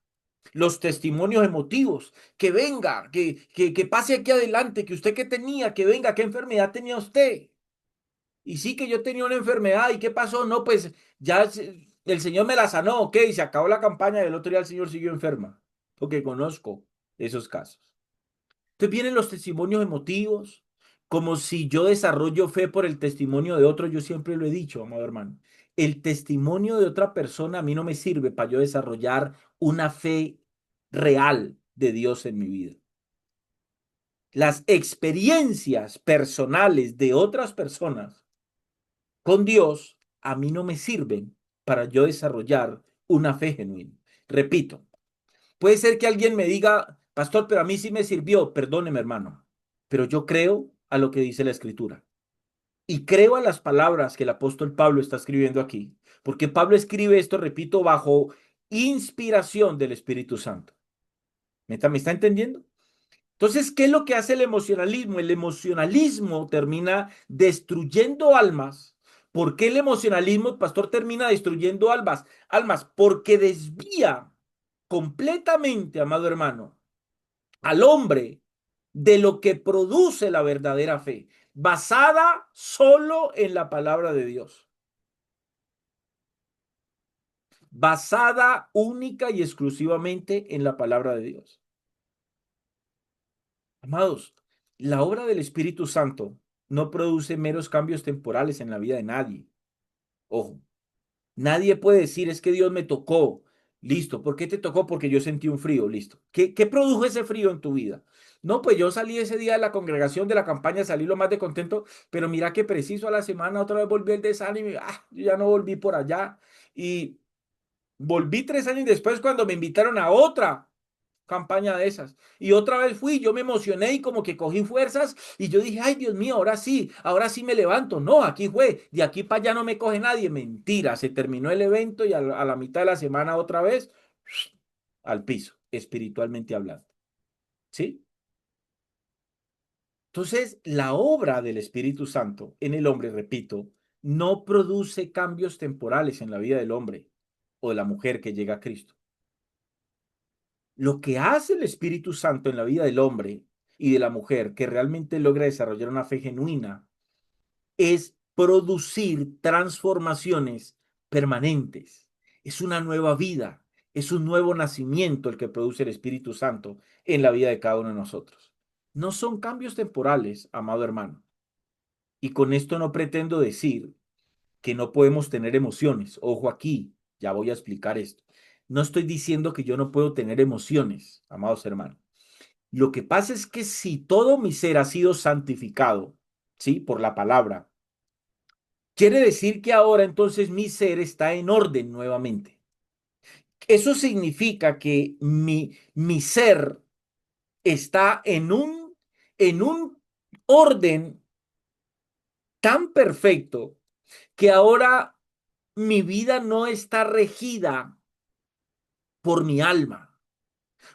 A: los testimonios emotivos, que venga, que pase aquí adelante, que usted qué tenía, que venga, qué enfermedad tenía usted. Y sí que yo tenía una enfermedad, ¿y qué pasó? No, pues ya el Señor me la sanó, ok, se acabó la campaña y el otro día el Señor siguió enferma, porque conozco esos casos. Entonces vienen los testimonios emotivos, como si yo desarrollo fe por el testimonio de otro, yo siempre lo he dicho, amado hermano. El testimonio de otra persona a mí no me sirve para yo desarrollar una fe real de Dios en mi vida. Las experiencias personales de otras personas con Dios a mí no me sirven para yo desarrollar una fe genuina. Repito, puede ser que alguien me diga, pastor, pero a mí sí me sirvió, perdóneme hermano, pero yo creo a lo que dice la escritura y creo a las palabras que el apóstol Pablo está escribiendo aquí, porque Pablo escribe esto, repito, bajo inspiración del Espíritu Santo. ¿Me está entendiendo? Entonces, ¿qué es lo que hace el emocionalismo? El emocionalismo termina destruyendo almas. ¿Por qué el emocionalismo, pastor, termina destruyendo almas? Almas, porque desvía completamente, amado hermano, al hombre de lo que produce la verdadera fe, basada solo en la palabra de Dios, basada única y exclusivamente en la palabra de Dios. Amados, la obra del Espíritu Santo no produce meros cambios temporales en la vida de nadie. Ojo, nadie puede decir es que Dios me tocó. Listo, ¿por qué te tocó? Porque yo sentí un frío, listo. ¿Qué produjo ese frío en tu vida? No, pues yo salí ese día de la congregación de la campaña, salí lo más de contento, pero mira que preciso a la semana otra vez volví el desánimo, yo ya no volví por allá. Y volví 3 años después cuando me invitaron a otra campaña de esas. Y otra vez fui, yo me emocioné y como que cogí fuerzas y yo dije, ay Dios mío, ahora sí me levanto. No, aquí fue, de aquí para allá no me coge nadie. Mentira, se terminó el evento y a la mitad de la semana otra vez al piso, espiritualmente hablando. ¿Sí? Entonces, la obra del Espíritu Santo en el hombre, repito, no produce cambios temporales en la vida del hombre o de la mujer que llega a Cristo. Lo que hace el Espíritu Santo en la vida del hombre y de la mujer que realmente logra desarrollar una fe genuina es producir transformaciones permanentes. Es una nueva vida, es un nuevo nacimiento el que produce el Espíritu Santo en la vida de cada uno de nosotros. No son cambios temporales, amado hermano. Y con esto no pretendo decir que no podemos tener emociones. Ojo aquí, ya voy a explicar esto. No estoy diciendo que yo no puedo tener emociones, amados hermanos. Lo que pasa es que si todo mi ser ha sido santificado, ¿sí? Por la palabra, quiere decir que ahora entonces mi ser está en orden nuevamente. Eso significa que mi ser está en un orden tan perfecto que ahora mi vida no está regida por mi alma.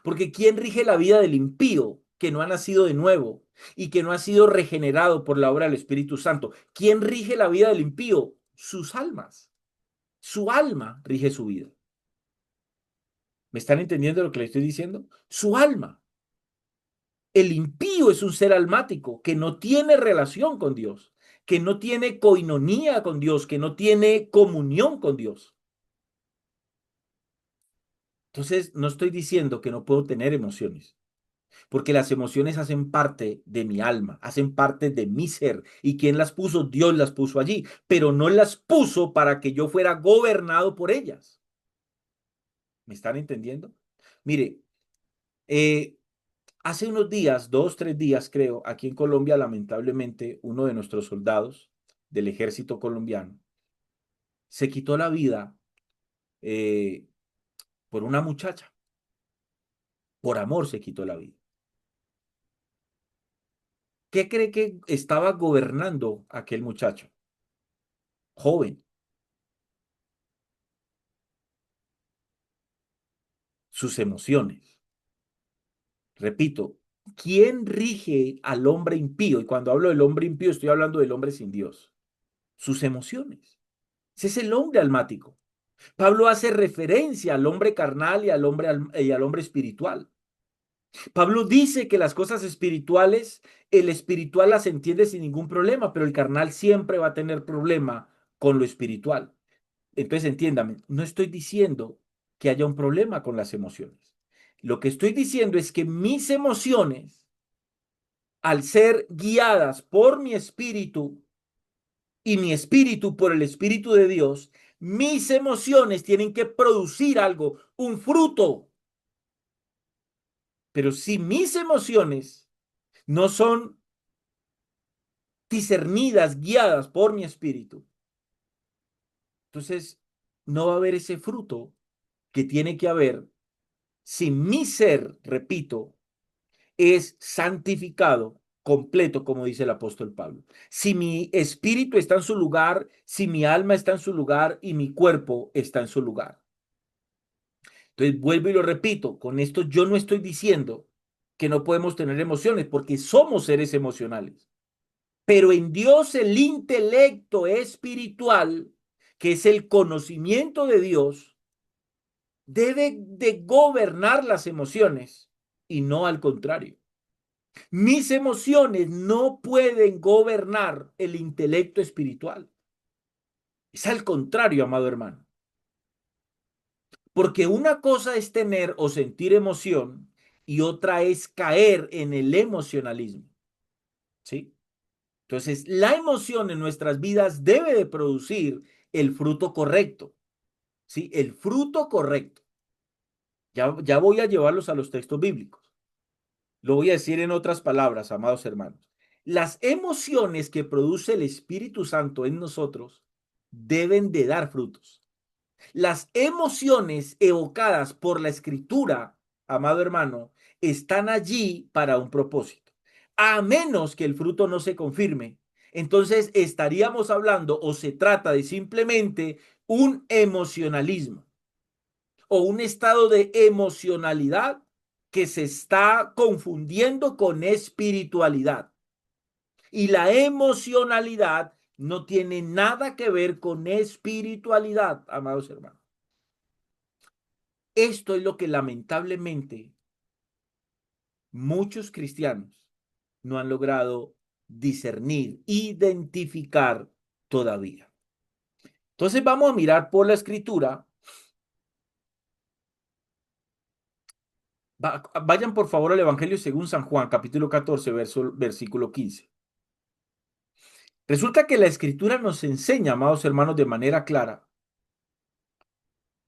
A: Porque ¿quién rige la vida del impío que no ha nacido de nuevo y que no ha sido regenerado por la obra del Espíritu Santo? ¿Quién rige la vida del impío? Sus almas. Su alma rige su vida. ¿Me están entendiendo lo que le estoy diciendo? Su alma. El impío es un ser almático que no tiene relación con Dios, que no tiene coinonía con Dios, que no tiene comunión con Dios. Entonces, no estoy diciendo que no puedo tener emociones, porque las emociones hacen parte de mi alma, hacen parte de mi ser. ¿Y quién las puso? Dios las puso allí, pero no las puso para que yo fuera gobernado por ellas. ¿Me están entendiendo? Mire, eh, hace unos días, 2, 3 días creo, aquí en Colombia, lamentablemente, uno de nuestros soldados del ejército colombiano se quitó la vida eh, por una muchacha. Por amor se quitó la vida. ¿Qué cree que estaba gobernando aquel muchacho? Joven, sus emociones. Repito, ¿quién rige al hombre impío? Y cuando hablo del hombre impío, estoy hablando del hombre sin Dios. Sus emociones. Ese es el hombre almático. Pablo hace referencia al hombre carnal y al hombre espiritual. Pablo dice que las cosas espirituales, el espiritual las entiende sin ningún problema, pero el carnal siempre va a tener problema con lo espiritual. Entonces, entiéndame, no estoy diciendo que haya un problema con las emociones. Lo que estoy diciendo es que mis emociones, al ser guiadas por mi espíritu y mi espíritu por el Espíritu de Dios, mis emociones tienen que producir algo, un fruto. Pero si mis emociones no son discernidas, guiadas por mi espíritu, entonces no va a haber ese fruto que tiene que haber si mi ser, repito, es santificado completo, como dice el apóstol Pablo. Si mi espíritu está en su lugar, si mi alma está en su lugar y mi cuerpo está en su lugar. Entonces, vuelvo y lo repito, con esto yo no estoy diciendo que no podemos tener emociones, porque somos seres emocionales. Pero en Dios el intelecto espiritual, que es el conocimiento de Dios, debe de gobernar las emociones y no al contrario. Mis emociones no pueden gobernar el intelecto espiritual. Es al contrario, amado hermano. Porque una cosa es tener o sentir emoción y otra es caer en el emocionalismo. ¿Sí? Entonces, la emoción en nuestras vidas debe de producir el fruto correcto. ¿Sí? El fruto correcto. Ya voy a llevarlos a los textos bíblicos. Lo voy a decir en otras palabras, amados hermanos. Las emociones que produce el Espíritu Santo en nosotros deben de dar frutos. Las emociones evocadas por la Escritura, amado hermano, están allí para un propósito. A menos que el fruto no se confirme, entonces estaríamos hablando o se trata de simplemente un emocionalismo o un estado de emocionalidad que se está confundiendo con espiritualidad. Y la emocionalidad no tiene nada que ver con espiritualidad, amados hermanos. Esto es lo que lamentablemente muchos cristianos no han logrado discernir, identificar todavía. Entonces vamos a mirar por la escritura. Vayan por favor al Evangelio según San Juan, capítulo 14, versículo 15. Resulta que la escritura nos enseña, amados hermanos, de manera clara,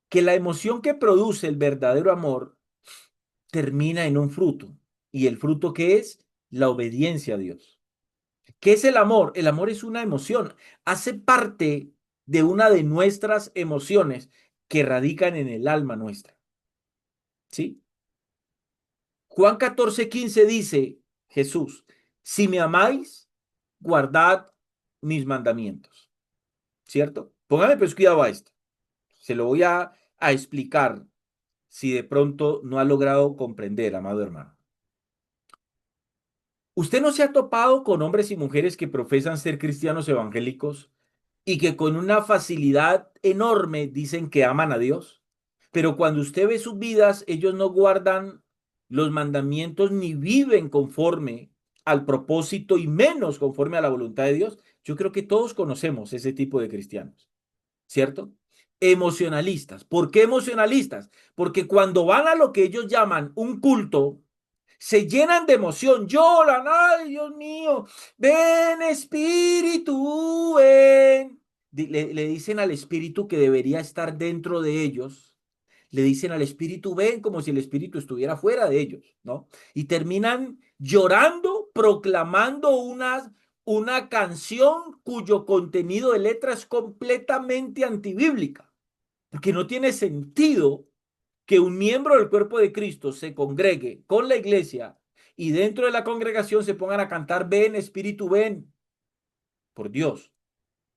A: que la emoción que produce el verdadero amor termina en un fruto. ¿Y el fruto qué es? La obediencia a Dios. ¿Qué es el amor? El amor es una emoción, hace parte de una de nuestras emociones que radican en el alma nuestra, ¿sí? Juan 14:15 dice Jesús, si me amáis, guardad mis mandamientos, ¿cierto? Póngame pues cuidado a esto. Se lo voy a explicar si de pronto no ha logrado comprender, amado hermano. ¿Usted no se ha topado con hombres y mujeres que profesan ser cristianos evangélicos y que con una facilidad enorme dicen que aman a Dios? Pero cuando usted ve sus vidas, ellos no guardan los mandamientos ni viven conforme al propósito y menos conforme a la voluntad de Dios. Yo creo que todos conocemos ese tipo de cristianos, ¿cierto? Emocionalistas. ¿Por qué emocionalistas? Porque cuando van a lo que ellos llaman un culto, se llenan de emoción, lloran, ay Dios mío, ven Espíritu, ven. Le dicen al Espíritu que debería estar dentro de ellos, le dicen al Espíritu, ven como si el Espíritu estuviera fuera de ellos, ¿no? Y terminan llorando, proclamando una canción cuyo contenido de letra es completamente antibíblica, porque no tiene sentido que un miembro del cuerpo de Cristo se congregue con la iglesia y dentro de la congregación se pongan a cantar, ven Espíritu, ven, por Dios.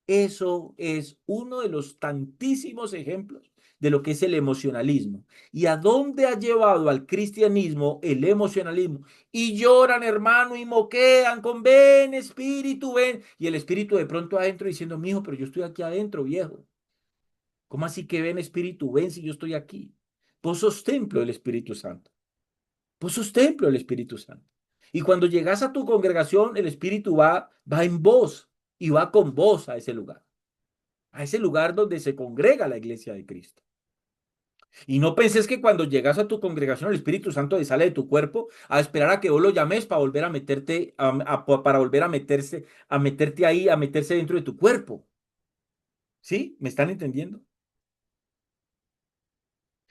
A: Eso es uno de los tantísimos ejemplos de lo que es el emocionalismo. ¿Y a dónde ha llevado al cristianismo el emocionalismo? Y lloran, hermano, y moquean con ven, Espíritu, ven. Y el Espíritu de pronto adentro diciendo, mijo, pero yo estoy aquí adentro, viejo. ¿Cómo así que ven, Espíritu, ven si yo estoy aquí? Vos sos templo del Espíritu Santo. Vos sos templo del Espíritu Santo. Y cuando llegas a tu congregación, el Espíritu va en vos y va con vos a ese lugar donde se congrega la iglesia de Cristo. Y no penses que cuando llegas a tu congregación, el Espíritu Santo te sale de tu cuerpo a esperar a que vos lo llames para volver a meterte, para volver a meterte ahí, a meterse dentro de tu cuerpo. ¿Sí? ¿Me están entendiendo?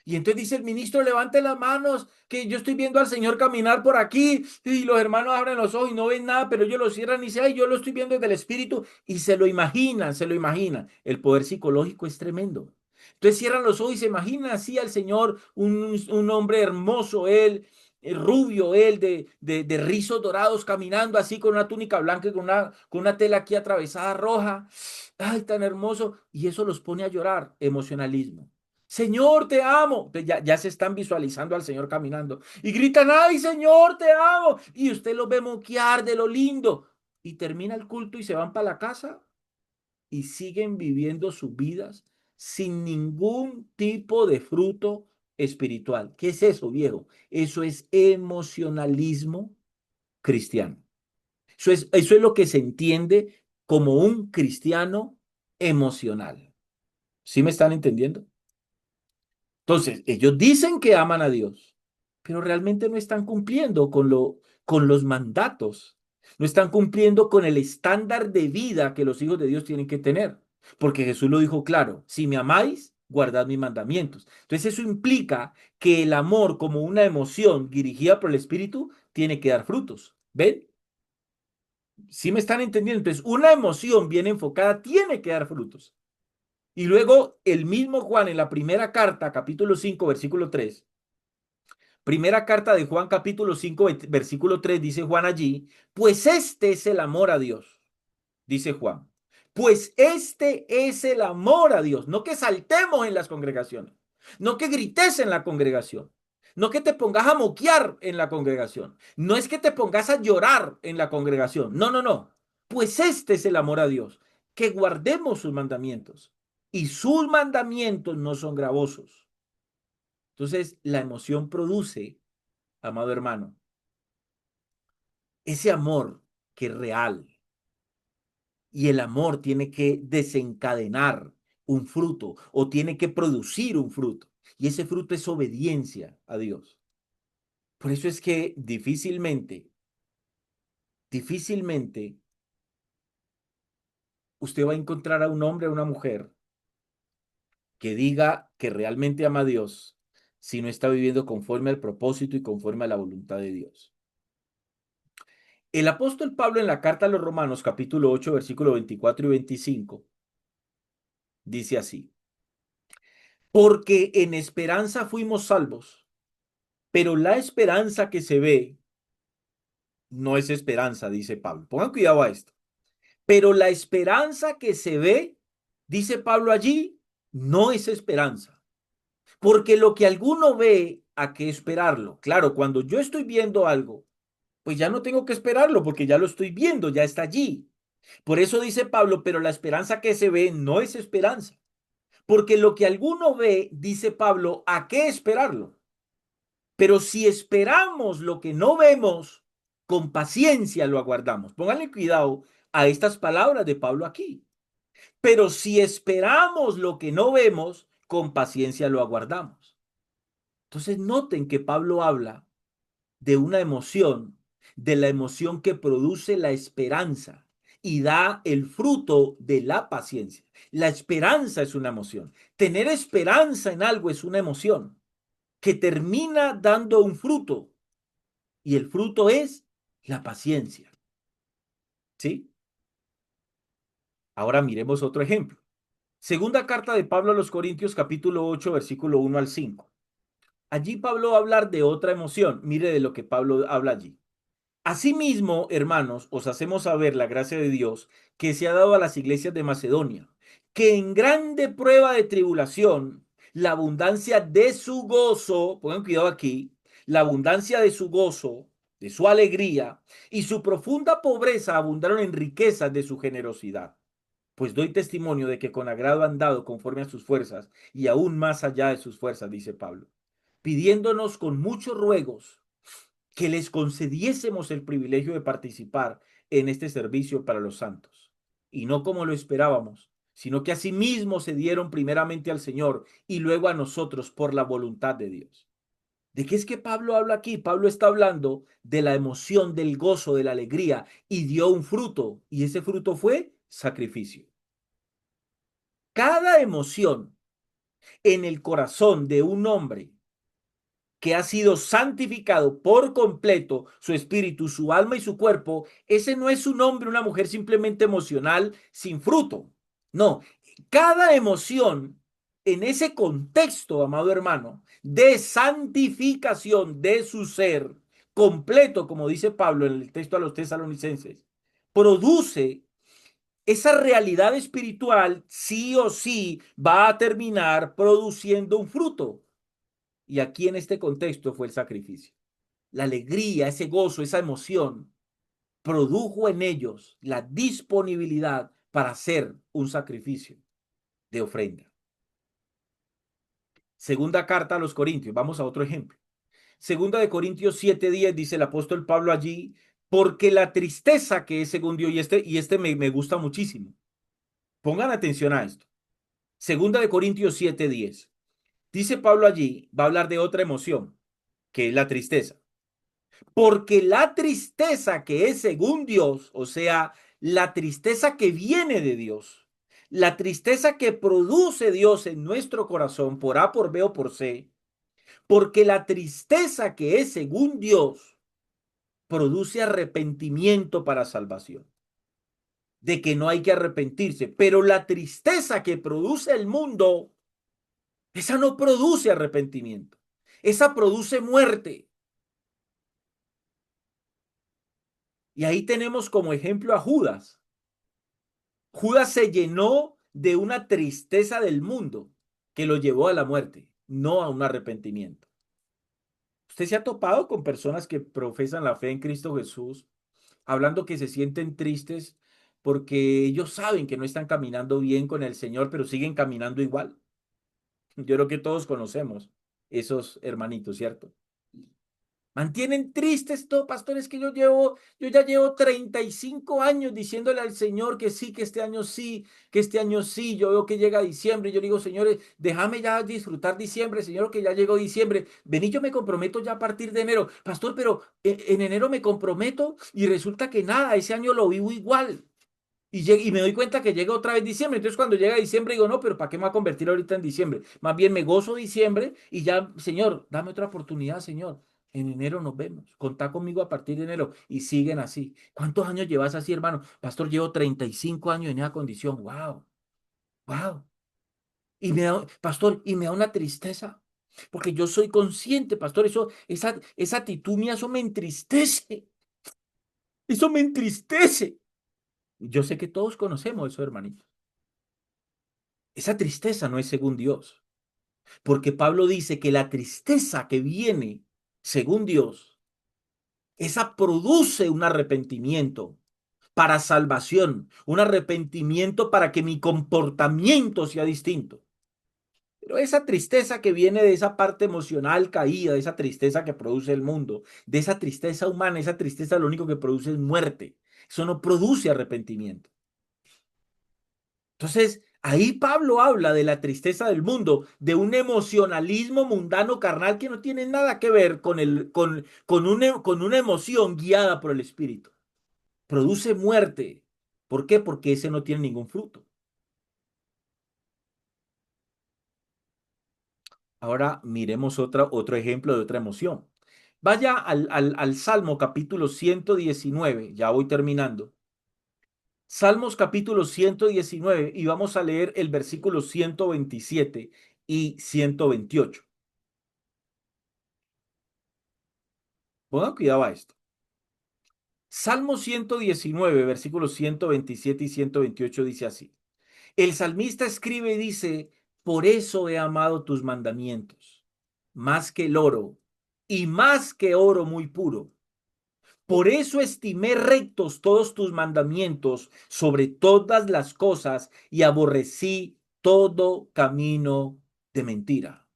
A: Y entonces dice el ministro, levante las manos, que yo estoy viendo al Señor caminar por aquí. Y los hermanos abren los ojos y no ven nada, pero ellos lo cierran y dicen, ay, yo lo estoy viendo desde el Espíritu. Y se lo imaginan, se lo imaginan. El poder psicológico es tremendo. Entonces cierran los ojos y se imaginan así al Señor, un hombre hermoso, él, rubio, él, de rizos dorados, caminando así con una túnica blanca y con una tela aquí atravesada roja. Ay, tan hermoso. Y eso los pone a llorar, emocionalismo. Señor, te amo. Ya se están visualizando al Señor caminando y gritan, ay, Señor, te amo. Y usted los ve moquear de lo lindo. Y termina el culto y se van para la casa y siguen viviendo sus vidas sin ningún tipo de fruto espiritual. ¿Qué es eso, viejo? Eso es emocionalismo cristiano. Eso es lo que se entiende como un cristiano emocional. ¿Sí me están entendiendo? Entonces, ellos dicen que aman a Dios, pero realmente no están cumpliendo con los mandatos, no están cumpliendo con el estándar de vida que los hijos de Dios tienen que tener, porque Jesús lo dijo claro, si me amáis, guardad mis mandamientos. Entonces, eso implica que el amor como una emoción dirigida por el Espíritu tiene que dar frutos. ¿Ven? ¿Sí me están entendiendo? Entonces, una emoción bien enfocada tiene que dar frutos. Y luego el mismo Juan en la primera carta, capítulo 5 versículo 3, primera carta de Juan, capítulo 5 versículo 3 dice Juan allí, pues este es el amor a Dios, dice Juan. Pues este es el amor a Dios, no que saltemos en las congregaciones, no que grites en la congregación, no que te pongas a moquear en la congregación, no es que te pongas a llorar en la congregación, no, no, no. Pues este es el amor a Dios, que guardemos sus mandamientos y sus mandamientos no son gravosos. Entonces, la emoción produce, amado hermano, ese amor que es real. Y el amor tiene que desencadenar un fruto o tiene que producir un fruto. Y ese fruto es obediencia a Dios. Por eso es que difícilmente usted va a encontrar a un hombre o una mujer que diga que realmente ama a Dios si no está viviendo conforme al propósito y conforme a la voluntad de Dios. El apóstol Pablo en la carta a los Romanos, capítulo 8, versículo 24 y 25, dice así: porque en esperanza fuimos salvos, pero la esperanza que se ve no es esperanza, dice Pablo. Pongan cuidado a esto. Pero la esperanza que se ve, dice Pablo allí, no es esperanza. Porque lo que alguno ve, ¿a qué esperarlo? Claro, cuando yo estoy viendo algo, pues ya no tengo que esperarlo porque ya lo estoy viendo, ya está allí. Por eso dice Pablo, pero la esperanza que se ve no es esperanza. Porque lo que alguno ve, dice Pablo, ¿a qué esperarlo? Pero si esperamos lo que no vemos, con paciencia lo aguardamos. Pónganle cuidado a estas palabras de Pablo aquí. Pero si esperamos lo que no vemos, con paciencia lo aguardamos. Entonces noten que Pablo habla de una emoción, de la emoción que produce la esperanza y da el fruto de la paciencia. La esperanza es una emoción. Tener esperanza en algo es una emoción que termina dando un fruto y el fruto es la paciencia. ¿Sí? Ahora miremos otro ejemplo. Segunda carta de Pablo a los Corintios, capítulo 8, versículo 1 al 5. Allí Pablo va a hablar de otra emoción. Mire de lo que Pablo habla allí. Asimismo, hermanos, os hacemos saber la gracia de Dios que se ha dado a las iglesias de Macedonia, que en grande prueba de tribulación, la abundancia de su gozo, pongan cuidado aquí, la abundancia de su gozo, de su alegría y su profunda pobreza abundaron en riquezas de su generosidad. Pues doy testimonio de que con agrado han dado conforme a sus fuerzas y aún más allá de sus fuerzas, dice Pablo, pidiéndonos con muchos ruegos que les concediésemos el privilegio de participar en este servicio para los santos. Y no como lo esperábamos, sino que asimismo se dieron primeramente al Señor y luego a nosotros por la voluntad de Dios. ¿De qué es que Pablo habla aquí? Pablo está hablando de la emoción, del gozo, de la alegría y dio un fruto y ese fruto fue sacrificio. Cada emoción en el corazón de un hombre que ha sido santificado por completo, su espíritu, su alma y su cuerpo, ese no es un hombre, una mujer simplemente emocional sin fruto. No, cada emoción en ese contexto, amado hermano, de santificación de su ser completo, como dice Pablo en el texto a los tesalonicenses, produce esa realidad espiritual, sí o sí va a terminar produciendo un fruto. Y aquí en este contexto fue el sacrificio. La alegría, ese gozo, esa emoción, produjo en ellos la disponibilidad para hacer un sacrificio de ofrenda. Segunda carta a los Corintios, vamos a otro ejemplo. Segunda de Corintios 7:10 dice el apóstol Pablo allí, porque la tristeza que es según Dios, y este me gusta muchísimo. Pongan atención a esto. Segunda de Corintios 7:10. Dice Pablo allí, va a hablar de otra emoción, que es la tristeza. Porque la tristeza que es según Dios, o sea, la tristeza que viene de Dios, la tristeza que produce Dios en nuestro corazón por A, por B o por C, porque la tristeza que es según Dios produce arrepentimiento para salvación, de que no hay que arrepentirse, pero la tristeza que produce el mundo, esa no produce arrepentimiento, esa produce muerte. Y ahí tenemos como ejemplo a Judas. Judas se llenó de una tristeza del mundo que lo llevó a la muerte, no a un arrepentimiento. ¿Usted se ha topado con personas que profesan la fe en Cristo Jesús, hablando que se sienten tristes porque ellos saben que no están caminando bien con el Señor, pero siguen caminando igual? Yo creo que todos conocemos esos hermanitos, ¿cierto? Mantienen tristes todo, pastores, que yo ya llevo 35 años diciéndole al Señor que sí, que este año sí, que este año sí. Yo veo que llega diciembre, yo digo, señores, déjame ya disfrutar diciembre, Señor, que ya llegó diciembre. Vení, yo me comprometo ya a partir de enero. Pastor, pero en enero me comprometo y resulta que nada, ese año lo vivo igual. Y me doy cuenta que llega otra vez diciembre. Entonces, cuando llega diciembre, digo, no, pero ¿para qué me voy a convertir ahorita en diciembre? Más bien me gozo diciembre y ya, Señor, dame otra oportunidad, Señor. En enero nos vemos. Contá conmigo a partir de enero. Y siguen así. ¿Cuántos años llevas así, hermano? Pastor, llevo 35 años en esa condición. Wow, wow. Pastor, y me da una tristeza. Porque yo soy consciente, pastor, esa actitud mía, eso me entristece. Eso me entristece. Yo sé que todos conocemos eso, hermanito. Esa tristeza no es según Dios. Porque Pablo dice que la tristeza que viene según Dios, esa produce un arrepentimiento para salvación, un arrepentimiento para que mi comportamiento sea distinto. Pero esa tristeza que viene de esa parte emocional caída, de esa tristeza que produce el mundo, de esa tristeza humana, esa tristeza lo único que produce es muerte. Eso no produce arrepentimiento. Entonces, ahí Pablo habla de la tristeza del mundo, de un emocionalismo mundano carnal que no tiene nada que ver con una emoción guiada por el Espíritu. Produce muerte. ¿Por qué? Porque ese no tiene ningún fruto. Ahora miremos otro ejemplo de otra emoción. Vaya al Salmo capítulo 119, ya voy terminando. Salmos capítulo 119 y vamos a leer el versículo 127 y 128. Pongan cuidado a esto. Salmo 119, versículos 127 y 128 dice así. El salmista escribe y dice, por eso he amado tus mandamientos, más que el oro y más que oro muy puro. Por eso estimé rectos todos tus mandamientos sobre todas las cosas y aborrecí todo camino de mentira.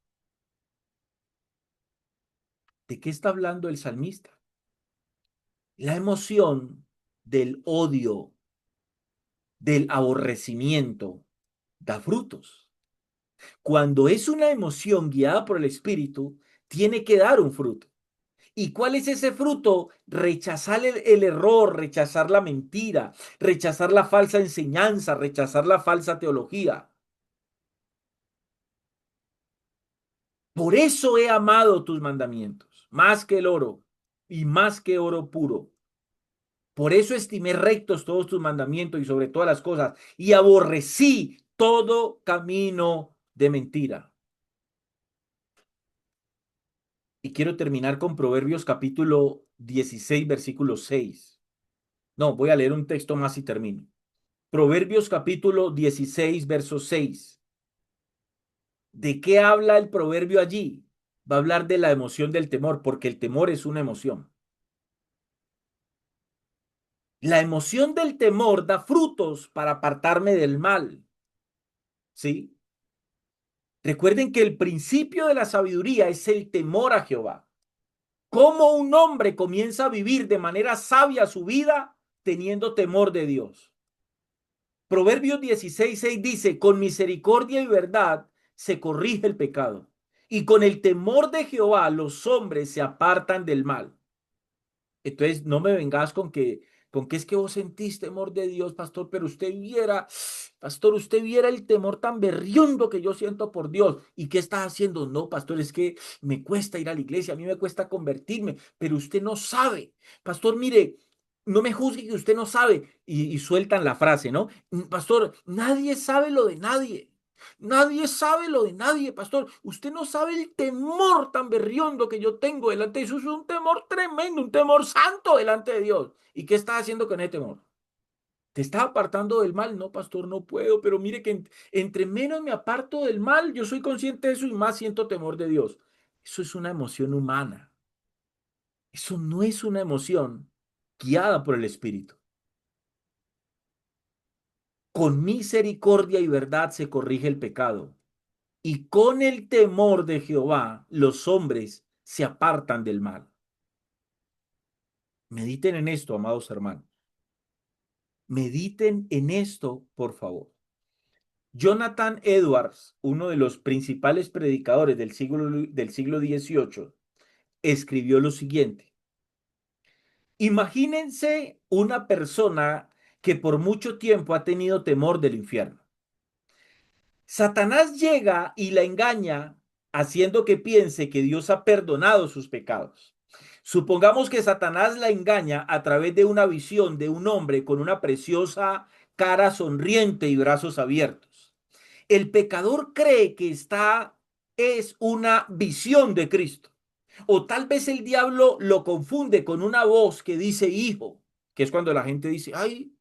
A: ¿De qué está hablando el salmista? La emoción del odio, del aborrecimiento, da frutos. Cuando es una emoción guiada por el Espíritu, tiene que dar un fruto. ¿Y cuál es ese fruto? Rechazar el error, rechazar la mentira, rechazar la falsa enseñanza, rechazar la falsa teología. Por eso he amado tus mandamientos, más que el oro y más que oro puro. Por eso estimé rectos todos tus mandamientos y sobre todas las cosas, y aborrecí todo camino de mentira. Y quiero terminar con Proverbios capítulo 16, versículo 6. No, voy a leer un texto más y termino. Proverbios capítulo 16, verso 6. ¿De qué habla el proverbio allí? Va a hablar de la emoción del temor, porque el temor es una emoción. La emoción del temor da frutos para apartarme del mal. ¿Sí? Recuerden que el principio de la sabiduría es el temor a Jehová. ¿Cómo un hombre comienza a vivir de manera sabia su vida teniendo temor de Dios? Proverbios 16:6 dice, con misericordia y verdad se corrige el pecado, y con el temor de Jehová los hombres se apartan del mal. Entonces, no me vengas con que es que vos sentís temor de Dios, pastor, pero usted viera, pastor, usted viera el temor tan berriondo que yo siento por Dios. ¿Y qué está haciendo? No, pastor, es que me cuesta ir a la iglesia, a mí me cuesta convertirme, pero usted no sabe. Pastor, mire, no me juzgue que usted no sabe. Y sueltan la frase, ¿no? Pastor, nadie sabe lo de nadie. Nadie sabe lo de nadie, pastor. Usted no sabe el temor tan berriondo que yo tengo delante de Dios. Es un temor tremendo, un temor santo delante de Dios. ¿Y qué está haciendo con ese temor? ¿Te está apartando del mal? No, pastor, no puedo, pero mire que entre menos me aparto del mal, yo soy consciente de eso y más siento temor de Dios. Eso es una emoción humana. Eso no es una emoción guiada por el Espíritu. Con misericordia y verdad se corrige el pecado. Y con el temor de Jehová los hombres se apartan del mal. Mediten en esto, amados hermanos. Mediten en esto, por favor. Jonathan Edwards, uno de los principales predicadores del siglo XVIII, escribió lo siguiente. Imagínense una persona que por mucho tiempo ha tenido temor del infierno. Satanás llega y la engaña haciendo que piense que Dios ha perdonado sus pecados. Supongamos que Satanás la engaña a través de una visión de un hombre con una preciosa cara sonriente y brazos abiertos. El pecador cree que esta es una visión de Cristo. O tal vez el diablo lo confunde con una voz que dice hijo, que es cuando la gente dice, ay,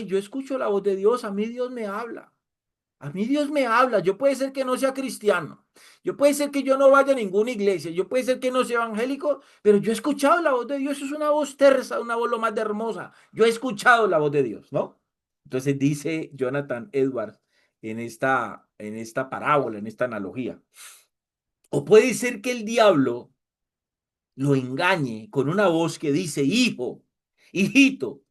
A: yo escucho la voz de Dios, a mí Dios me habla. A mí Dios me habla, yo puede ser que no sea cristiano, yo puede ser que yo no vaya a ninguna iglesia, yo puede ser que no sea evangélico, pero yo he escuchado la voz de Dios, es una voz tersa, una voz lo más de hermosa. Yo he escuchado la voz de Dios, ¿no? Entonces dice Jonathan Edwards en esta parábola, en esta analogía. O puede ser que el diablo lo engañe con una voz que dice, hijo, hijito,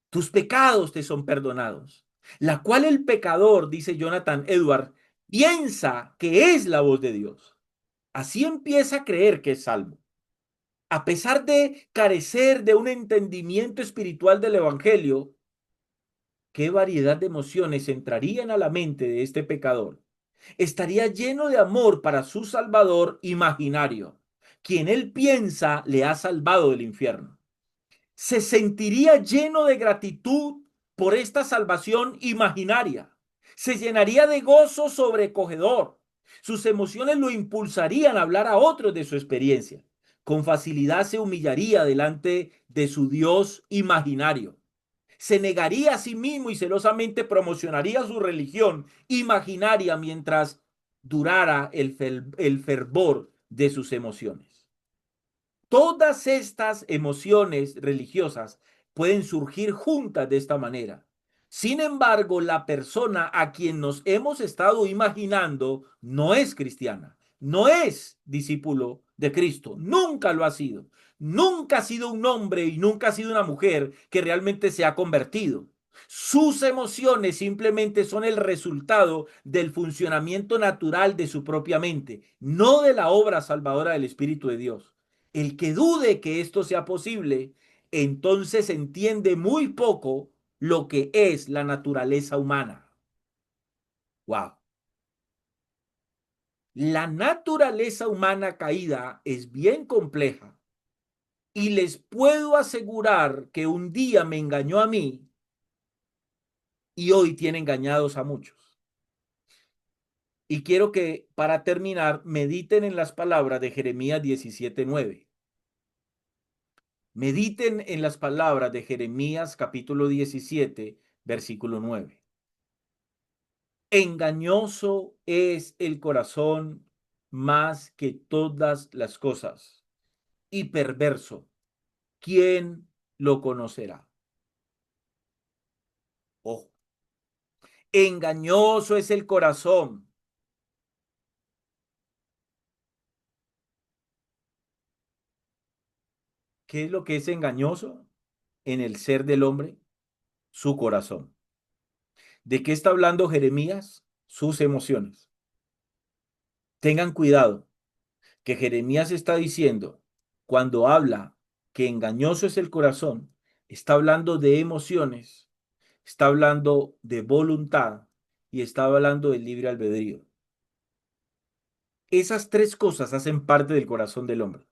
A: tus pecados te son perdonados, la cual el pecador, dice Jonathan Edwards, piensa que es la voz de Dios. Así empieza a creer que es salvo. A pesar de carecer de un entendimiento espiritual del Evangelio, ¿qué variedad de emociones entrarían a la mente de este pecador? Estaría lleno de amor para su Salvador imaginario, quien él piensa le ha salvado del infierno. Se sentiría lleno de gratitud por esta salvación imaginaria. Se llenaría de gozo sobrecogedor. Sus emociones lo impulsarían a hablar a otros de su experiencia. Con facilidad se humillaría delante de su Dios imaginario. Se negaría a sí mismo y celosamente promocionaría su religión imaginaria mientras durara el fervor de sus emociones. Todas estas emociones religiosas pueden surgir juntas de esta manera. Sin embargo, la persona a quien nos hemos estado imaginando no es cristiana, no es discípulo de Cristo, nunca lo ha sido. Nunca ha sido un hombre y nunca ha sido una mujer que realmente se ha convertido. Sus emociones simplemente son el resultado del funcionamiento natural de su propia mente, no de la obra salvadora del Espíritu de Dios. El que dude que esto sea posible, entonces entiende muy poco lo que es la naturaleza humana. Wow. La naturaleza humana caída es bien compleja y les puedo asegurar que un día me engañó a mí y hoy tiene engañados a muchos. Y quiero que para terminar mediten en las palabras de Jeremías 17:9. Mediten en las palabras de Jeremías capítulo 17, versículo 9. Engañoso es el corazón más que todas las cosas y perverso. ¿Quién lo conocerá? Ojo, engañoso es el corazón. ¿Qué es lo que es engañoso en el ser del hombre? Su corazón. ¿De qué está hablando Jeremías? Sus emociones. Tengan cuidado, que Jeremías está diciendo, cuando habla que engañoso es el corazón, está hablando de emociones, está hablando de voluntad y está hablando del libre albedrío. Esas tres cosas hacen parte del corazón del hombre.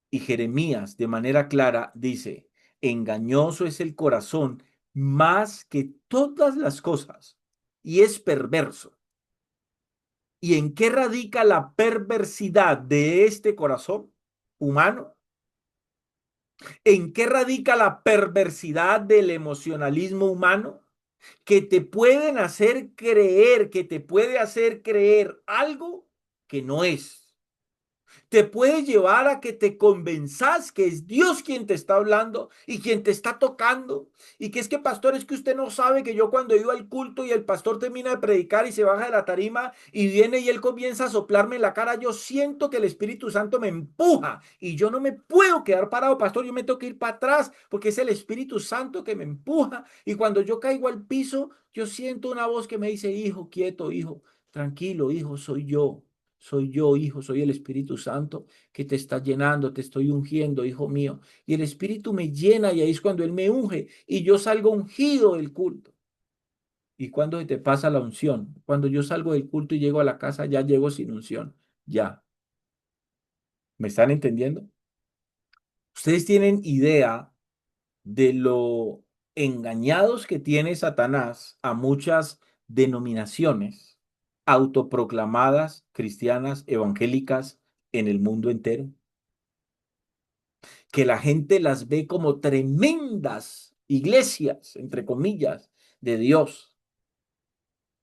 A: Y Jeremías, de manera clara, dice, engañoso es el corazón más que todas las cosas y es perverso. ¿Y en qué radica la perversidad de este corazón humano? ¿En qué radica la perversidad del emocionalismo humano? Que te pueden hacer creer, que te puede hacer creer algo que no es. Te puede llevar a que te convenzas que es Dios quien te está hablando y quien te está tocando. Y que es que, pastor, es que usted no sabe que yo cuando he ido al culto y el pastor termina de predicar y se baja de la tarima y viene y él comienza a soplarme en la cara, yo siento que el Espíritu Santo me empuja y yo no me puedo quedar parado, pastor, yo me tengo que ir para atrás porque es el Espíritu Santo que me empuja. Y cuando yo caigo al piso, yo siento una voz que me dice, hijo, quieto, hijo, tranquilo, hijo, soy yo. Soy yo, hijo, soy el Espíritu Santo que te está llenando, te estoy ungiendo, hijo mío. Y el Espíritu me llena y ahí es cuando Él me unge y yo salgo ungido del culto. ¿Y cuando te pasa la unción? Cuando yo salgo del culto y llego a la casa, ya llego sin unción, ya. ¿Me están entendiendo? Ustedes tienen idea de lo engañados que tiene Satanás a muchas denominaciones autoproclamadas cristianas evangélicas en el mundo entero, que la gente las ve como tremendas iglesias, entre comillas, de Dios,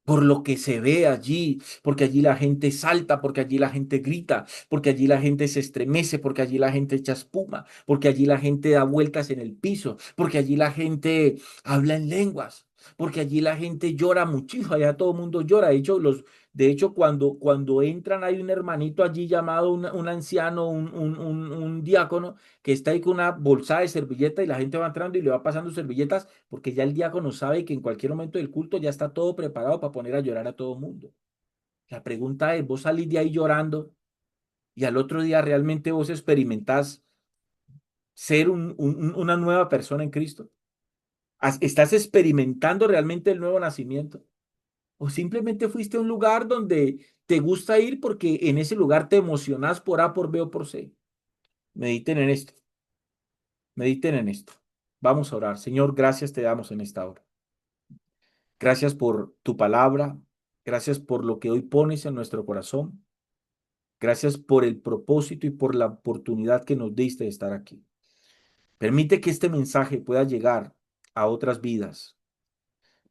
A: por lo que se ve allí, porque allí la gente salta, porque allí la gente grita, porque allí la gente se estremece, porque allí la gente echa espuma, porque allí la gente da vueltas en el piso, porque allí la gente habla en lenguas, porque allí la gente llora muchísimo, allá todo el mundo llora. De hecho, cuando entran hay un hermanito allí llamado un anciano, un diácono, que está ahí con una bolsa de servilleta y la gente va entrando y le va pasando servilletas porque ya el diácono sabe que en cualquier momento del culto ya está todo preparado para poner a llorar a todo mundo. La pregunta es, ¿vos salís de ahí llorando y al otro día realmente vos experimentás ser una nueva persona en Cristo? ¿Estás experimentando realmente el nuevo nacimiento? ¿O simplemente fuiste a un lugar donde te gusta ir porque en ese lugar te emocionás por A, por B o por C? Mediten en esto, mediten en esto. Vamos a orar. Señor, gracias te damos en esta hora. Gracias por tu palabra. Gracias por lo que hoy pones en nuestro corazón. Gracias por el propósito y por la oportunidad que nos diste de estar aquí. Permite que este mensaje pueda llegar a otras vidas.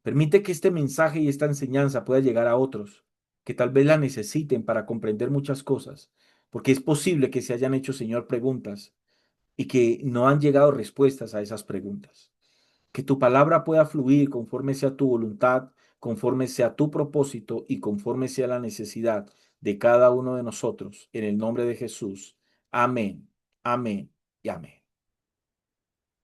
A: Permite que este mensaje y esta enseñanza pueda llegar a otros que tal vez la necesiten para comprender muchas cosas, porque es posible que se hayan hecho, Señor, preguntas y que no han llegado respuestas a esas preguntas. Que tu palabra pueda fluir conforme sea tu voluntad, conforme sea tu propósito y conforme sea la necesidad de cada uno de nosotros. En el nombre de Jesús. Amén, amén y amén.